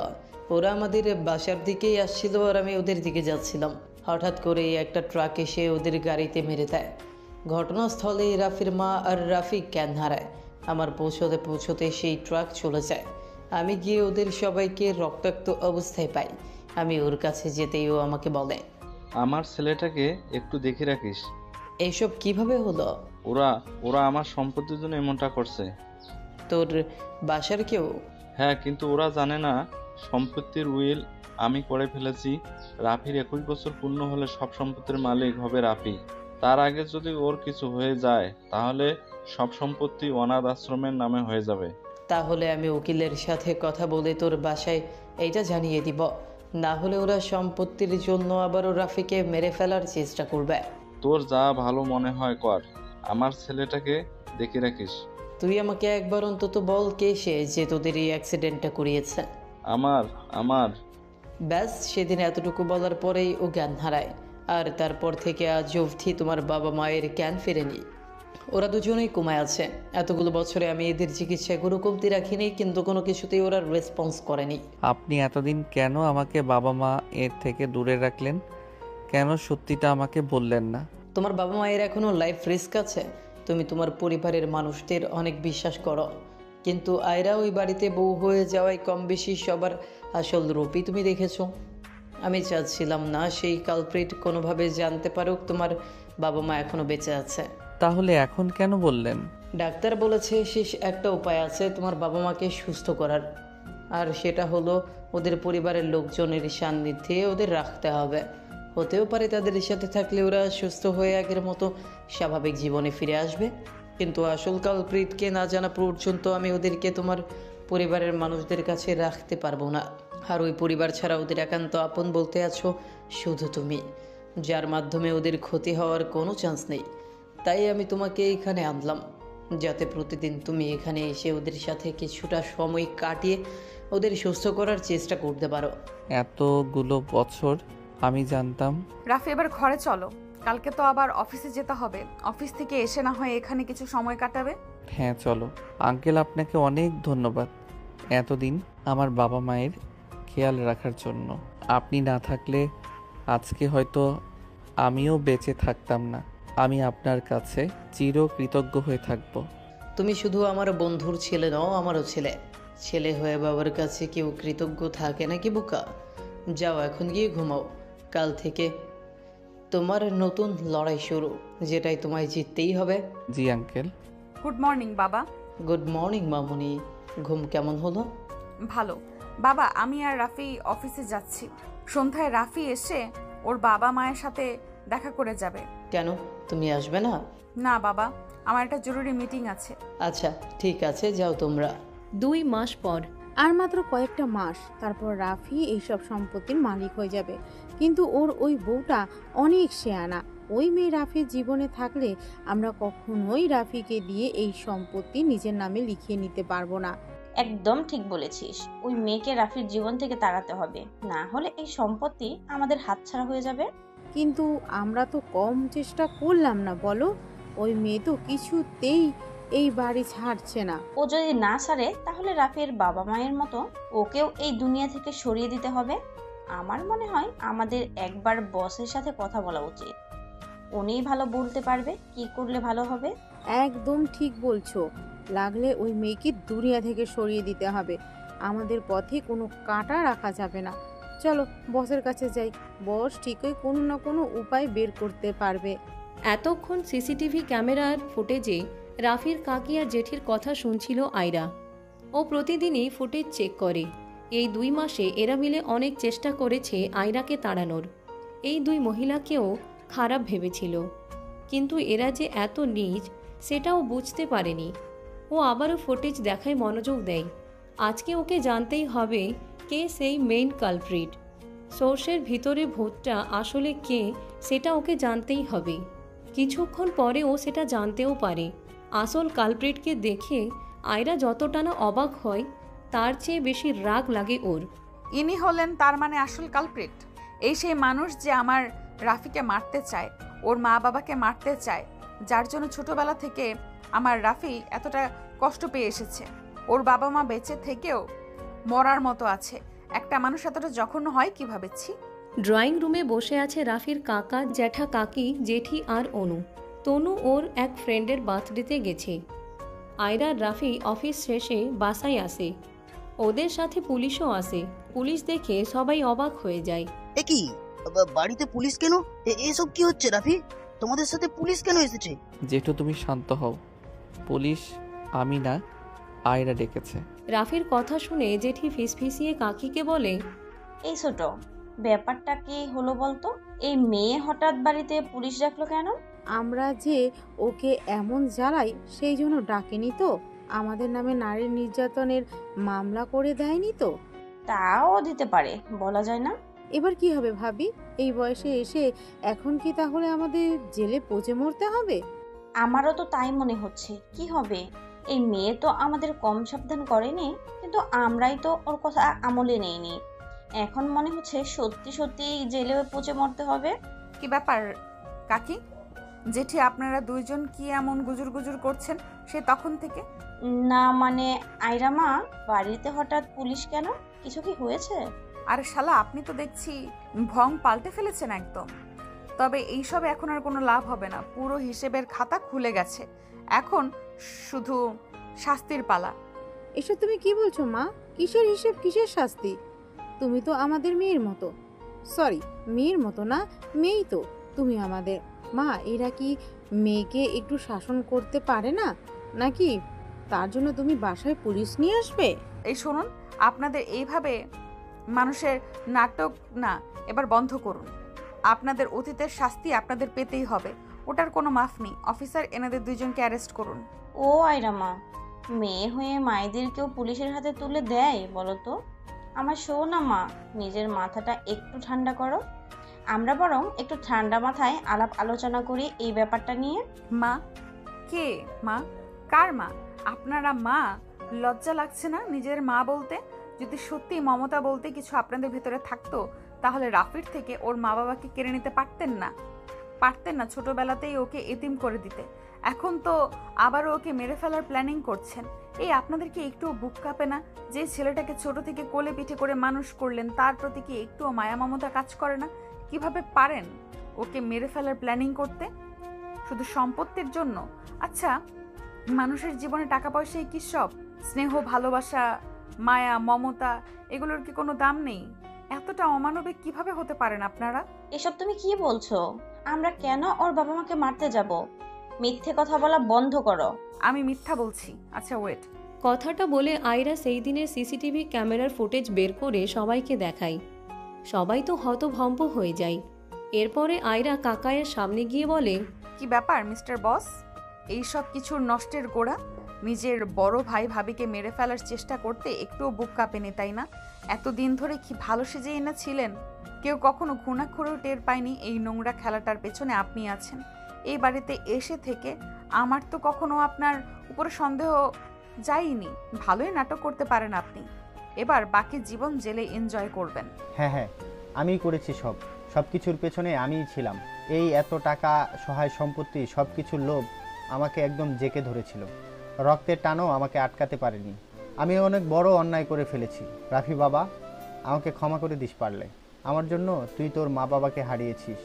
ওরা আমাদের বাসার দিকেই আসছিল আর আমি ওদের দিকে যাচ্ছিলাম। হঠাৎ করে একটা ট্রাক এসে ওদের গাড়িতে মেরে দেয়। ঘটনাস্থলে রাফির মা আর রাফি জ্ঞান হারায়। আমার পৌঁছতে সেই ট্রাক চলে যায়। আমি গিয়ে ওদের সবাইকে রক্তাক্ত অবস্থায় পাই। আমি ওর কাছে যেতেই ও আমাকে বলে, আমার ছেলেটাকে একটু দেখে রাখিস। এইসব কিভাবে হলো? ওরা আমার সম্পত্তির জন্য এমনটা করছে। তোর বাসার কেউ? হ্যাঁ, কিন্তু ওরা জানে না সম্পত্তির উইল আমি করে ফেলেছি। রাফির 21 বছর পূর্ণ হলে সব সম্পত্তির মালিক হবে রাফি। তার আগে যদি ওর কিছু হয়ে যায় তাহলে সব সম্পত্তি অনাথ আশ্রমের নামে হয়ে যাবে। তাহলে আমি উকিলের সাথে কথা বলে তোর বাসায় এইটা জানিয়ে দিব, না হলে ওরা সম্পত্তির জন্য আবারও রাফিকে মেরে ফেলার চেষ্টা করবে। তোর যা ভালো মনে হয় কর, আমার ছেলেটাকে দেখে রাখিস। তুই আমাকে একবার অন্তত বল কে সে যে তোদের এই অ্যাক্সিডেন্টটা করিয়েছে। আমার ব্যাস, সেদিন এতটুকু বলার পরেই ও জ্ঞান হারায়। আর তারপর থেকে আজ অবধি তোমার বাবা মায়ের জ্ঞান ফেরেনি। ওরা দুজনেই কোমায় আছে। এতগুলো বছরে আমি এদের চিকিৎসায় কোনো কমতি রাখিনি, কিন্তু কোনো কিছুতেই ওরা রেসপন্স করেনি। আপনি এতদিন কেন আমাকে বাবা মা এর থেকে দূরে রাখলেন? কেন সত্যিটা আমাকে বললেন না? তোমার বাবা মায়ের এখনও লাইফ রিস্ক আছে। তুমি তোমার পরিবারের মানুষদের অনেক বিশ্বাস করো, কিন্তু আয়রা ওই বাড়িতে বউ হয়ে যাওয়ায় কম বেশি সবার আসল রূপই তুমি দেখেছো। আমি চাচ্ছিলাম না সেই কালপ্রিট কোনোভাবে জানতে পারুক তোমার বাবা মা এখনো বেঁচে আছে। তাহলে এখন কেন বললেন? ডাক্তার বলেছে শেষ একটা উপায় আছে তোমার বাবা মাকে সুস্থ করার, আর সেটা হলো ওদের পরিবারের লোকজনের সান্নিধ্যে ওদের রাখতে হবে। হতেও পারে তাদের সাথে থাকলে ওরা সুস্থ হয়ে আগের মতো স্বাভাবিক জীবনে ফিরে আসবে, কিন্তু আসল কালপ্রিটকে না জানা পর্যন্ত আমি ওদেরকে তোমার পরিবারের মানুষদের কাছে রাখতে পারবো না। আর ওই পরিবার ছাড়া ওদের একান্ত আপন বলতে আছো শুধু তুমি, যার মাধ্যমে ওদের ক্ষতি হওয়ার কোনো চান্স নেই। তাই আমি তোমাকে এখানে আনলাম, যাতে প্রতিদিন তুমি এখানে এসে ওদের সাথে কিছুটা সময় কাটিয়ে ওদের সুস্থ করার চেষ্টা করতে পারো। এতগুলো বছর আমি জানতাম। রাফি, এবার ঘরে চলো, কালকে তো আবার অফিসে যেতে হবে। অফিস থেকে এসে না হয় এখানে কিছু সময় কাটাবে। হ্যাঁ চলো। আঙ্কেল, আপনাকে অনেক ধন্যবাদ এতদিন আমার বাবা মায়ের খেয়াল রাখার জন্য। আপনি না থাকলে আজকে হয়তো আমিও বেঁচে থাকতাম না। আমি আপনার কাছে চিরকৃতজ্ঞ হয়ে থাকব। তুমি শুধু আমার বন্ধুর ছেলে নও, আমারও ছেলে। ছেলে হয়ে বাবার কাছে কেউ কৃতজ্ঞ থাকে নাকি বোকা? যাও এখন গিয়ে ঘুমাও। কাল থেকে তোমার নতুন লড়াই শুরু, যেটাই তোমায় জিততেই হবে। জি আঙ্কেল। গুড মর্নিং বাবা। গুড মর্নিং মামুনি। ঘুম কেমন হলো? ভালো বাবা, আমি আর রাফি অফিসে যাচ্ছি। সন্ধ্যায় রাফি এসে ওর বাবা মায়ের সাথে দেখা করে যাবে। কেন, তুমি আসবে না? না বাবা, আমার একটা জরুরি মিটিং আছে। আচ্ছা ঠিক আছে, যাও তোমরা। 2 মাস পর। আর মাত্র কয়েকটা মাস, তারপর রাফি এইসব সম্পত্তির মালিক হয়ে যাবে। কিন্তু ওর ওই বউটা অনেক শেয়ানা। ওই মেয়ে রাফির জীবনে থাকলে আমরা কখনোই রাফিকে দিয়ে এই সম্পত্তি নিজের নামে লিখিয়ে নিতে পারবো না। একদম ঠিক বলেছিস, ওই মেয়েকে রাফির জীবন থেকে তাড়াতে হবে, না হলে এই সম্পত্তি আমাদের হাতছাড়া হয়ে যাবে। কিন্তু আমরা তো কম চেষ্টা করলাম না বলো? ওই মেয়ে তো কিছুতেই এই বাড়ি ছাড়ছে না। ও যদি না ছাড়ে তাহলে রাফির বাবা মায়ের মতো ওকেও এই দুনিয়া থেকে সরিয়ে দিতে হবে। আমার মনে হয় আমাদের একবার বসের সাথে কথা বলা উচিত। উনিই ভালো বলতে পারবে কি করলে ভালো হবে। একদম ঠিক বলছো। লাগলে ওই মেয়েকে দুনিয়া থেকে সরিয়ে দিতে হবে। আমাদের পথে কোনো কাঁটা রাখা যাবে না। চলো বসের কাছে যাই, বস ঠিকই কোনো না কোনো উপায় বের করতে পারবে। এতক্ষণ সিসিটিভি ক্যামেরার ফুটেজে রাফির কাকি আর জেঠির কথা শুনছিল আয়রা। ও প্রতিদিনই ফুটেজ চেক করে। এই 2 মাসে এরা মিলে অনেক চেষ্টা করেছে আয়রাকে তাড়ানোর। এই 2 মহিলাকেও খারাপ ভেবেছিল, কিন্তু এরা যে এত নীচ সেটাও বুঝতে পারেনি। ও আবারও ফুটেজ দেখায় মনোযোগ দেয়। আজকে ওকে জানতেই হবে কে সেই মেইন কালপ্রিট। সোর্সের ভিতরে ভূতটা আসলে কে সেটা ওকে জানতেই হবে। কিছুক্ষণ পরে ও সেটা জানতেও পারে। আসল কালপ্রিটকে দেখে আয়রা যতটা না অবাক হয়, তার চেয়ে বেশি রাগ লাগে ওর। ইনি হলেন তার মানে আসল কালপ্রিট। এই সেই মানুষ যে আমার রাফিকে মারতে চায়, ওর মা বাবাকে মারতে চায়, যার জন্য ছোটবেলা থেকে আমার রাফি এতটা কষ্ট পেয়ে এসেছে। ওর বাবা মা বেঁচে থেকেও মরার মতো আছে। একটা মানুষ এতটা জঘন্য হয় কিভাবে? ছি। ড্রয়িং রুমে বসে আছে রাফির কাকা, জ্যাঠা, কাকি, জেঠি আর অনু। তনু ওর এক ফ্রেন্ডের বার্থডেতে গেছে। আয়রা রাফি অফিস শেষে বাসায় আসে। ওদের সাথে পুলিশও আসে। পুলিশ দেখে সবাই অবাক হয়ে যায়। এ কি, বাড়িতে পুলিশ কেন? এসব কি হচ্ছে রাফি? তোমাদের সাথে পুলিশ কেন এসেছে? জেঠু তুমি শান্ত হও, পুলিশ আমি না, আয়রা ডেকেছে। রাফির কথা শুনে জেঠি ফিসফিসিয়ে কাকিকে বলে, এই ছোট, ব্যাপারটা কি হলো বলতো? এই মেয়ে হঠাৎ বাড়িতে পুলিশ ডাকলো কেন? আমরা যে ওকে এমন জ্বালাই সেই জন্য ডাকেনি তো? আমাদের নামে নারী নির্যাতনের মামলা করে দেয়নি তো? তাও দিতে পারে, বলা যায় না। এবার কি হবে ভাবি? এই বয়সে এসে এখন কি তাহলে আমাদের জেলে পচে মরতে হবে? আমারও তো তাই মনে হচ্ছে। কি হবে? এই মেয়ে তো আমাদের কম সাবধান করেনি, কিন্তু আমরাই তো ওর কথা আমলে নেইনি। এখন মনে হচ্ছে সত্যি সত্যি জেলে পচে মরতে হবে। কি ব্যাপার কাকি, জেঠি, আপনারা দুইজন কি এমন গুজুর গুজুর করছেন সে তখন থেকে? না মানে আয়রা মা, বাড়িতে হঠাৎ পুলিশ কেন? কিছু কি হয়েছে? আরে শালা, আপনি তো দেখছি ভং পাল্টে ফেলেছেন একদম। তবে এইসব এখন আর কোনো লাভ হবে না। পুরো হিসেবের খাতা খুলে গেছে। এখন শুধু শাস্তির পালা। এসব তুমি কি বলছো মা? কিসের হিসেব, কিসের শাস্তি? তুমি তো আমাদের মেয়ের মতো। সরি, মেয়ের মতো না, মেয়েই তো তুমি আমাদের। মা, এরা কি মেয়েকে একটু শাসন করতে পারে না নাকি? তার জন্য তুমি বাসায় পুলিশ নিয়ে আসবে? এই শুনুন, আপনাদের এইভাবে মানুষের নাটক না এবার বন্ধ করুন। আপনাদের অতীতের শাস্তি আপনাদের পেতেই হবে, ওটার কোনো মাফ নেই। অফিসার, এনাদের দুইজনকে অ্যারেস্ট করুন। ও আয়রা মা, মেয়ে হয়ে মায়েদের কেউ পুলিশের হাতে তুলে দেয় বলো তো? আমার শো না মা, নিজের মাথাটা একটু ঠান্ডা করো। আমরা বরং একটু ঠান্ডা মাথায় আলাপ আলোচনা করি এই ব্যাপারটা নিয়ে। মা? কে মা? কার মা? আপনারা মা? লজ্জা লাগছে না নিজের মা বলতে? যদি সত্যি মমতা বলতে কিছু আপনাদের ভেতরে থাকতো, তাহলে রাফির থেকে ওর মা বাবাকে কেড়ে নিতে পারতেন না? পারতেন না ছোটবেলাতেই ওকে এতিম করে দিতে? এখন তো আবারও ওকে মেরে ফেলার প্ল্যানিং করছেন। এই আপনাদের কি একটুও বুক কাঁপে না? যে ছেলেটাকে ছোট থেকে কোলে পিঠে করে মানুষ করলেন, তার প্রতি কি একটুও মায়া মমতা কাজ করে না? কিভাবে পারেন ওকে মেরে ফেলার প্ল্যানিং করতে? শুধু সম্পত্তির জন্য? আচ্ছা, মানুষের জীবনে টাকা পয়সাই কি সব? স্নেহ, ভালোবাসা, মায়া, মমতা, এগুলোর কি কোনো দাম নেই? এতটা অমানবিক কিভাবে হতে পারেন আপনারা? এসব তুমি কি বলছো? আমরা কেন ওর বাবা মাকে মারতে যাব? মিথ্যে কথা বলা বন্ধ করো। আমি মিথ্যা বলছি? আচ্ছা ওয়েট। কথাটা বলে আয়রা সেই দিনের সিসিটিভি ক্যামেরার ফুটেজ বের করে সবাইকে দেখায়। সবাই তো হতভম্ব হয়ে যায়। এরপরে আয়রা কাকায়ের সামনে গিয়ে বলে, কি ব্যাপার মিস্টার বস? এই সব কিছুর নষ্টের গোড়া? নিজের বড় ভাই ভাবিকে মেরে ফেলার চেষ্টা করতে একটুও বুক কাঁপেনি, তাই না? এতদিন ধরে কি ভালো সেজে এনেছিলেন? কেউ কখনো ঘুণাক্ষরেও টের পায়নি এই নোংরা খেলাটার পেছনে আপনি আছেন। এই বাড়িতে এসে থেকে আমার তো কখনো আপনার উপরে সন্দেহ যায়নি। ভালোই নাটক করতে পারেন আপনি। এবার বাকি জীবন জেলে এনজয় করবেন। হ্যাঁ, আমিই করেছি সব কিছুর পেছনে আমিই ছিলাম। এই এত টাকা, সহায় সম্পত্তি, সব কিছুর লোভ আমাকে একদম জেঁকে ধরেছিল। রক্তের টানও আমাকে আটকাতে পারেনি। আমি অনেক বড় অন্যায় করে ফেলেছি। রাফি বাবা, আমাকে ক্ষমা করে দিস পারলে। আমার জন্য তুই তোর মা বাবাকে হারিয়েছিস।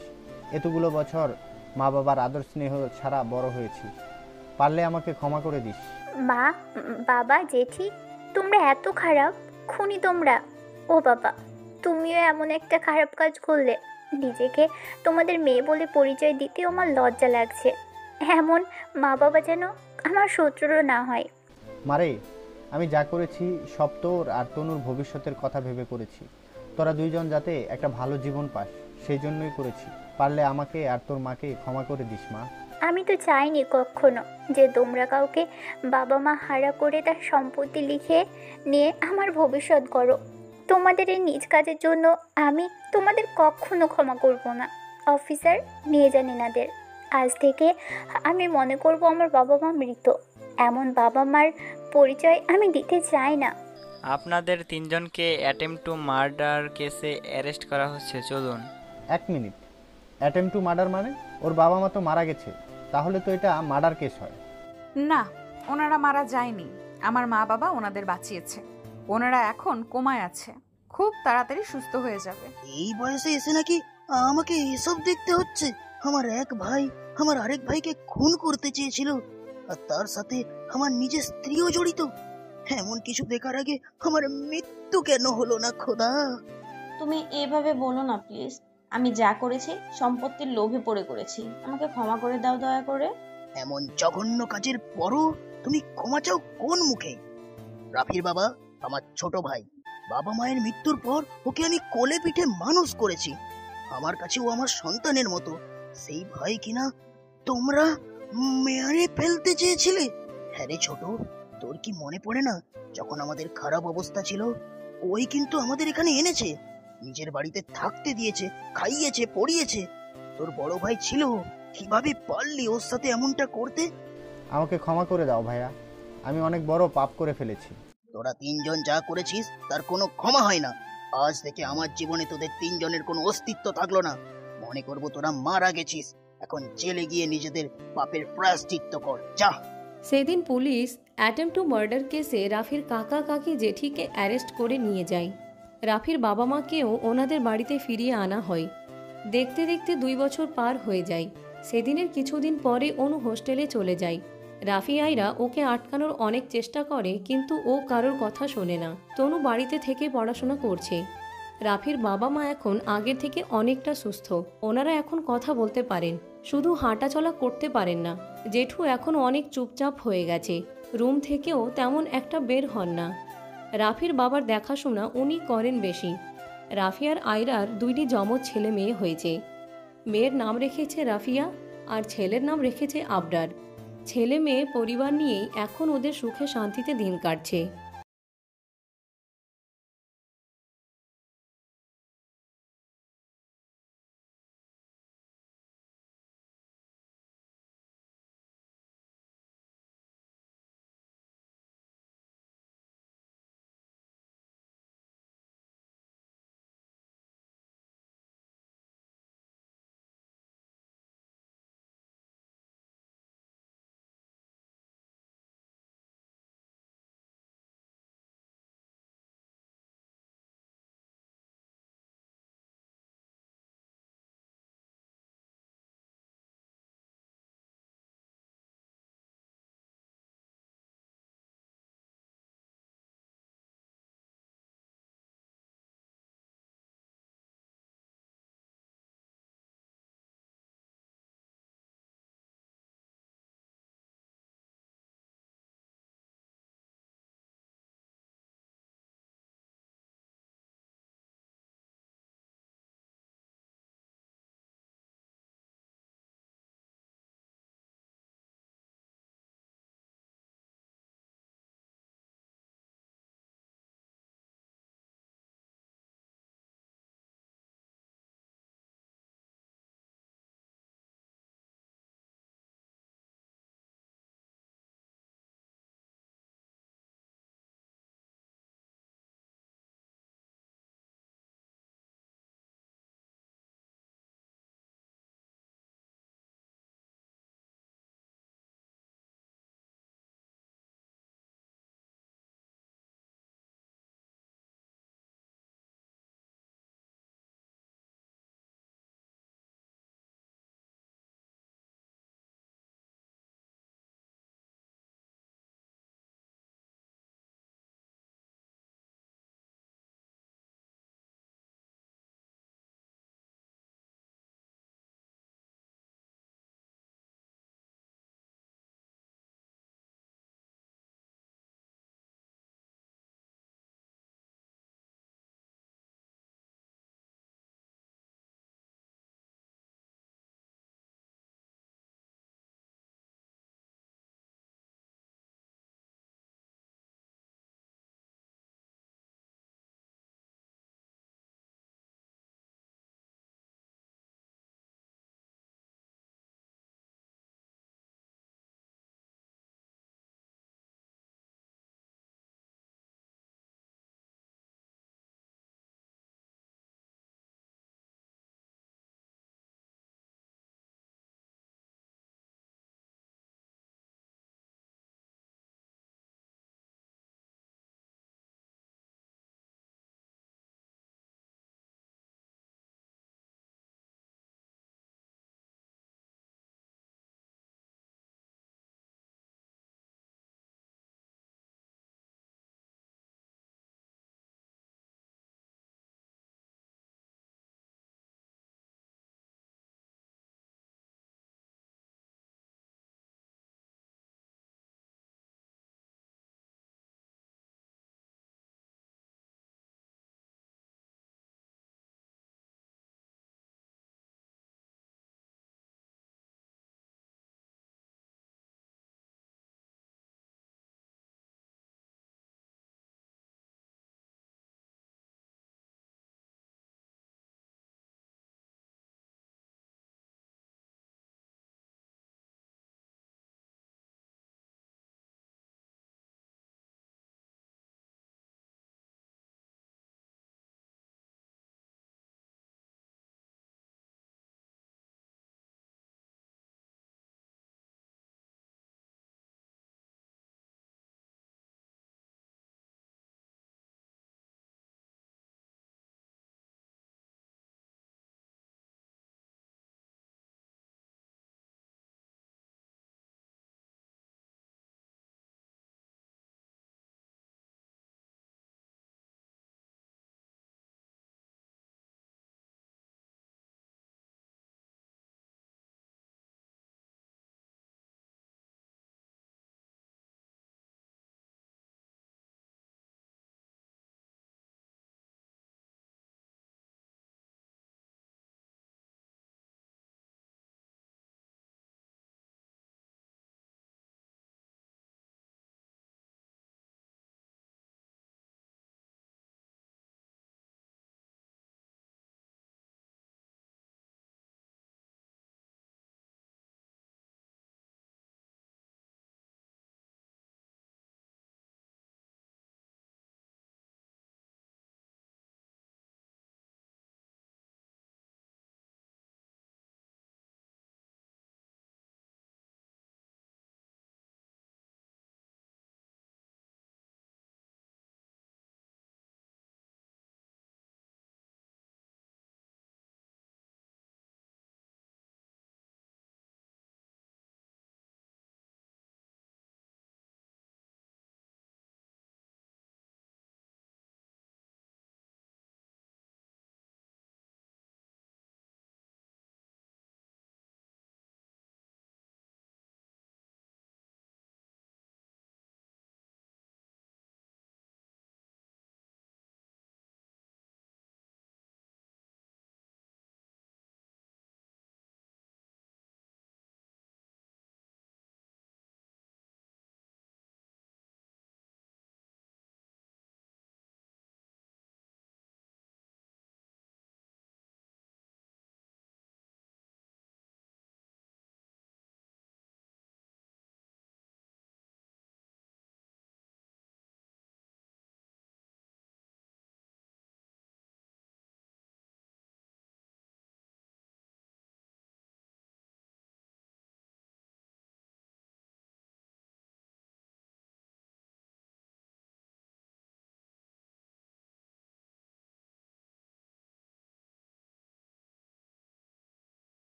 এতগুলো বছর মা বাবার আদর স্নেহ ছাড়া বড় হয়েছিস। পারলে আমাকে ক্ষমা করে দিস। মা, বাবা, জেঠি, তোমরা এত খারাপ খুনি তোমরা? ও বাবা, তুমিও এমন একটা খারাপ কাজ করলে। নিজেকে তোমাদের মেয়ে বলে পরিচয় দিতেও আমার লজ্জা লাগছে। এমন মা বাবা যেন আমার শত্রুরও না হয়। মারে, আমি যা করেছি সব তোর আর তনুর ভবিষ্যতের কথা ভেবে করেছি। তোরা দুইজন যাতে একটা ভালো জীবন পাস সেই জন্যই করেছি। পারলে আমাকে আর তোর মাকে ক্ষমা করে দিস মা। আমি তো চাইনি কখনো যে তোমরা কাউকে বাবা মা হারা করে তার সম্পত্তি লিখে নিয়ে আমার ভবিষ্যৎ করো। তোমাদের এই নিজ কাজের জন্য আমি তোমাদের কখনো ক্ষমা করব না। অফিসার, নিয়ে যান এনাদের। আজ থেকে আমি মনে করব আমার বাবা মা মৃত। এমন বাবা মার পরিচয় আমি দিতে চাই না। আপনাদের তিনজনকে অ্যাটেম্প টু মার্ডার কেসে অ্যারেস্ট করা হচ্ছে। চলুন। এক মিনিট, অ্যাটেম্প টু মার্ডার মানে? ওর বাবা মা তো মারা গেছে, তাহলে তো এটা মার্ডার কেস হয়। না, ওনারা মারা যায়নি। আমার মা বাবা ওনাদের বাঁচিয়েছে। ওনারা এখন কোমায় আছে, খুব তাড়াতাড়ি সুস্থ হয়ে যাবে। এই বয়সে এসে নাকি আমাকে এসব দেখতে হচ্ছে? আমার এক ভাই আমার আরেক ভাইকে খুন করতে চেয়েছিল, আর তার সাথে আমার নিজের স্ত্রীও জড়িত। এমন কিছু দেখার আগে আমার মৃত্যু কেন হলো না খোদা? তুমি এভাবে বলো না প্লিজ। আমি যা করেছি সম্পত্তির লোভে পড়ে করেছি। আমাকে ক্ষমা করে দাও দয়া করে। এমন জঘন্য কাজের পরও তুমি ক্ষমা চাও কোন মুখে? রাফির বাবা আমার ছোট ভাই। বাবা মায়ের মৃত্যুর পর ওকে আমি কোলে পিঠে মানুষ করেছি। আমার কাছে ও আমার সন্তানের মতো। সেই ভাই কিনা তোমরা মেরে ফেলতে চেয়েছিলে। হ্যাঁ রে ছোট, তোর কি মনে পড়ে না যখন আমাদের খারাপ অবস্থা ছিল ওই কিন্তু আমাদের এখানে এনেছে, নিজের বাড়িতে থাকতে দিয়েছে, খাইয়েছে, পড়িয়েছে। তোর বড় ভাই ছিল, কিভাবে পারলি ওর সাথে এমনটা করতে? আমাকে ক্ষমা করে দাও ভাইয়া, আমি অনেক বড় পাপ করে ফেলেছি। তোরা তিনজন যা করেছিস তার কোনো ক্ষমা হয় না। আজ থেকে আমার জীবনে তোদের তিনজনের কোনো অস্তিত্ব থাকলো না। মনে করবো তোরা মারা গেছিস। এখন জেলে গিয়ে নিজেদের পাপের প্রায়শ্চিত্ত কর, যা। সেদিন পুলিশ অ্যাটেম্প টু মার্ডার কেসে রাফির কাকা কাকি জেঠিকে অ্যারেস্ট করে নিয়ে যায়। রাফির বাবা মাকেও ওনাদের বাড়িতে ফিরিয়ে আনা হয়। দেখতে দেখতে 2 বছর পার হয়ে যায়। সেদিনের কিছুদিন পরে অনু হোস্টেলে চলে যায়। রাফি আইরা ওকে আটকানোর অনেক চেষ্টা করে, কিন্তু ও কারোর কথা শোনে না। তনু বাড়িতে থেকে পড়াশোনা করছে। রাফির বাবা মা এখন আগের থেকে অনেকটা সুস্থ। ওনারা এখন কথা বলতে পারেন, শুধু হাঁটাচলা করতে পারেন না। জেঠু এখন অনেক চুপচাপ হয়ে গেছে, রুম থেকেও তেমন একটা বের হন না। রাফির বাবার দেখাশোনা উনি করেন বেশি। রাফি আর আয়রার 2টি যমজ ছেলে মেয়ে হয়েছে। মেয়ের নাম রেখেছে রাফিয়া আর ছেলের নাম রেখেছে আবরার। ছেলে মেয়ে পরিবার নিয়েই এখন ওদের সুখে শান্তিতে দিন কাটছে।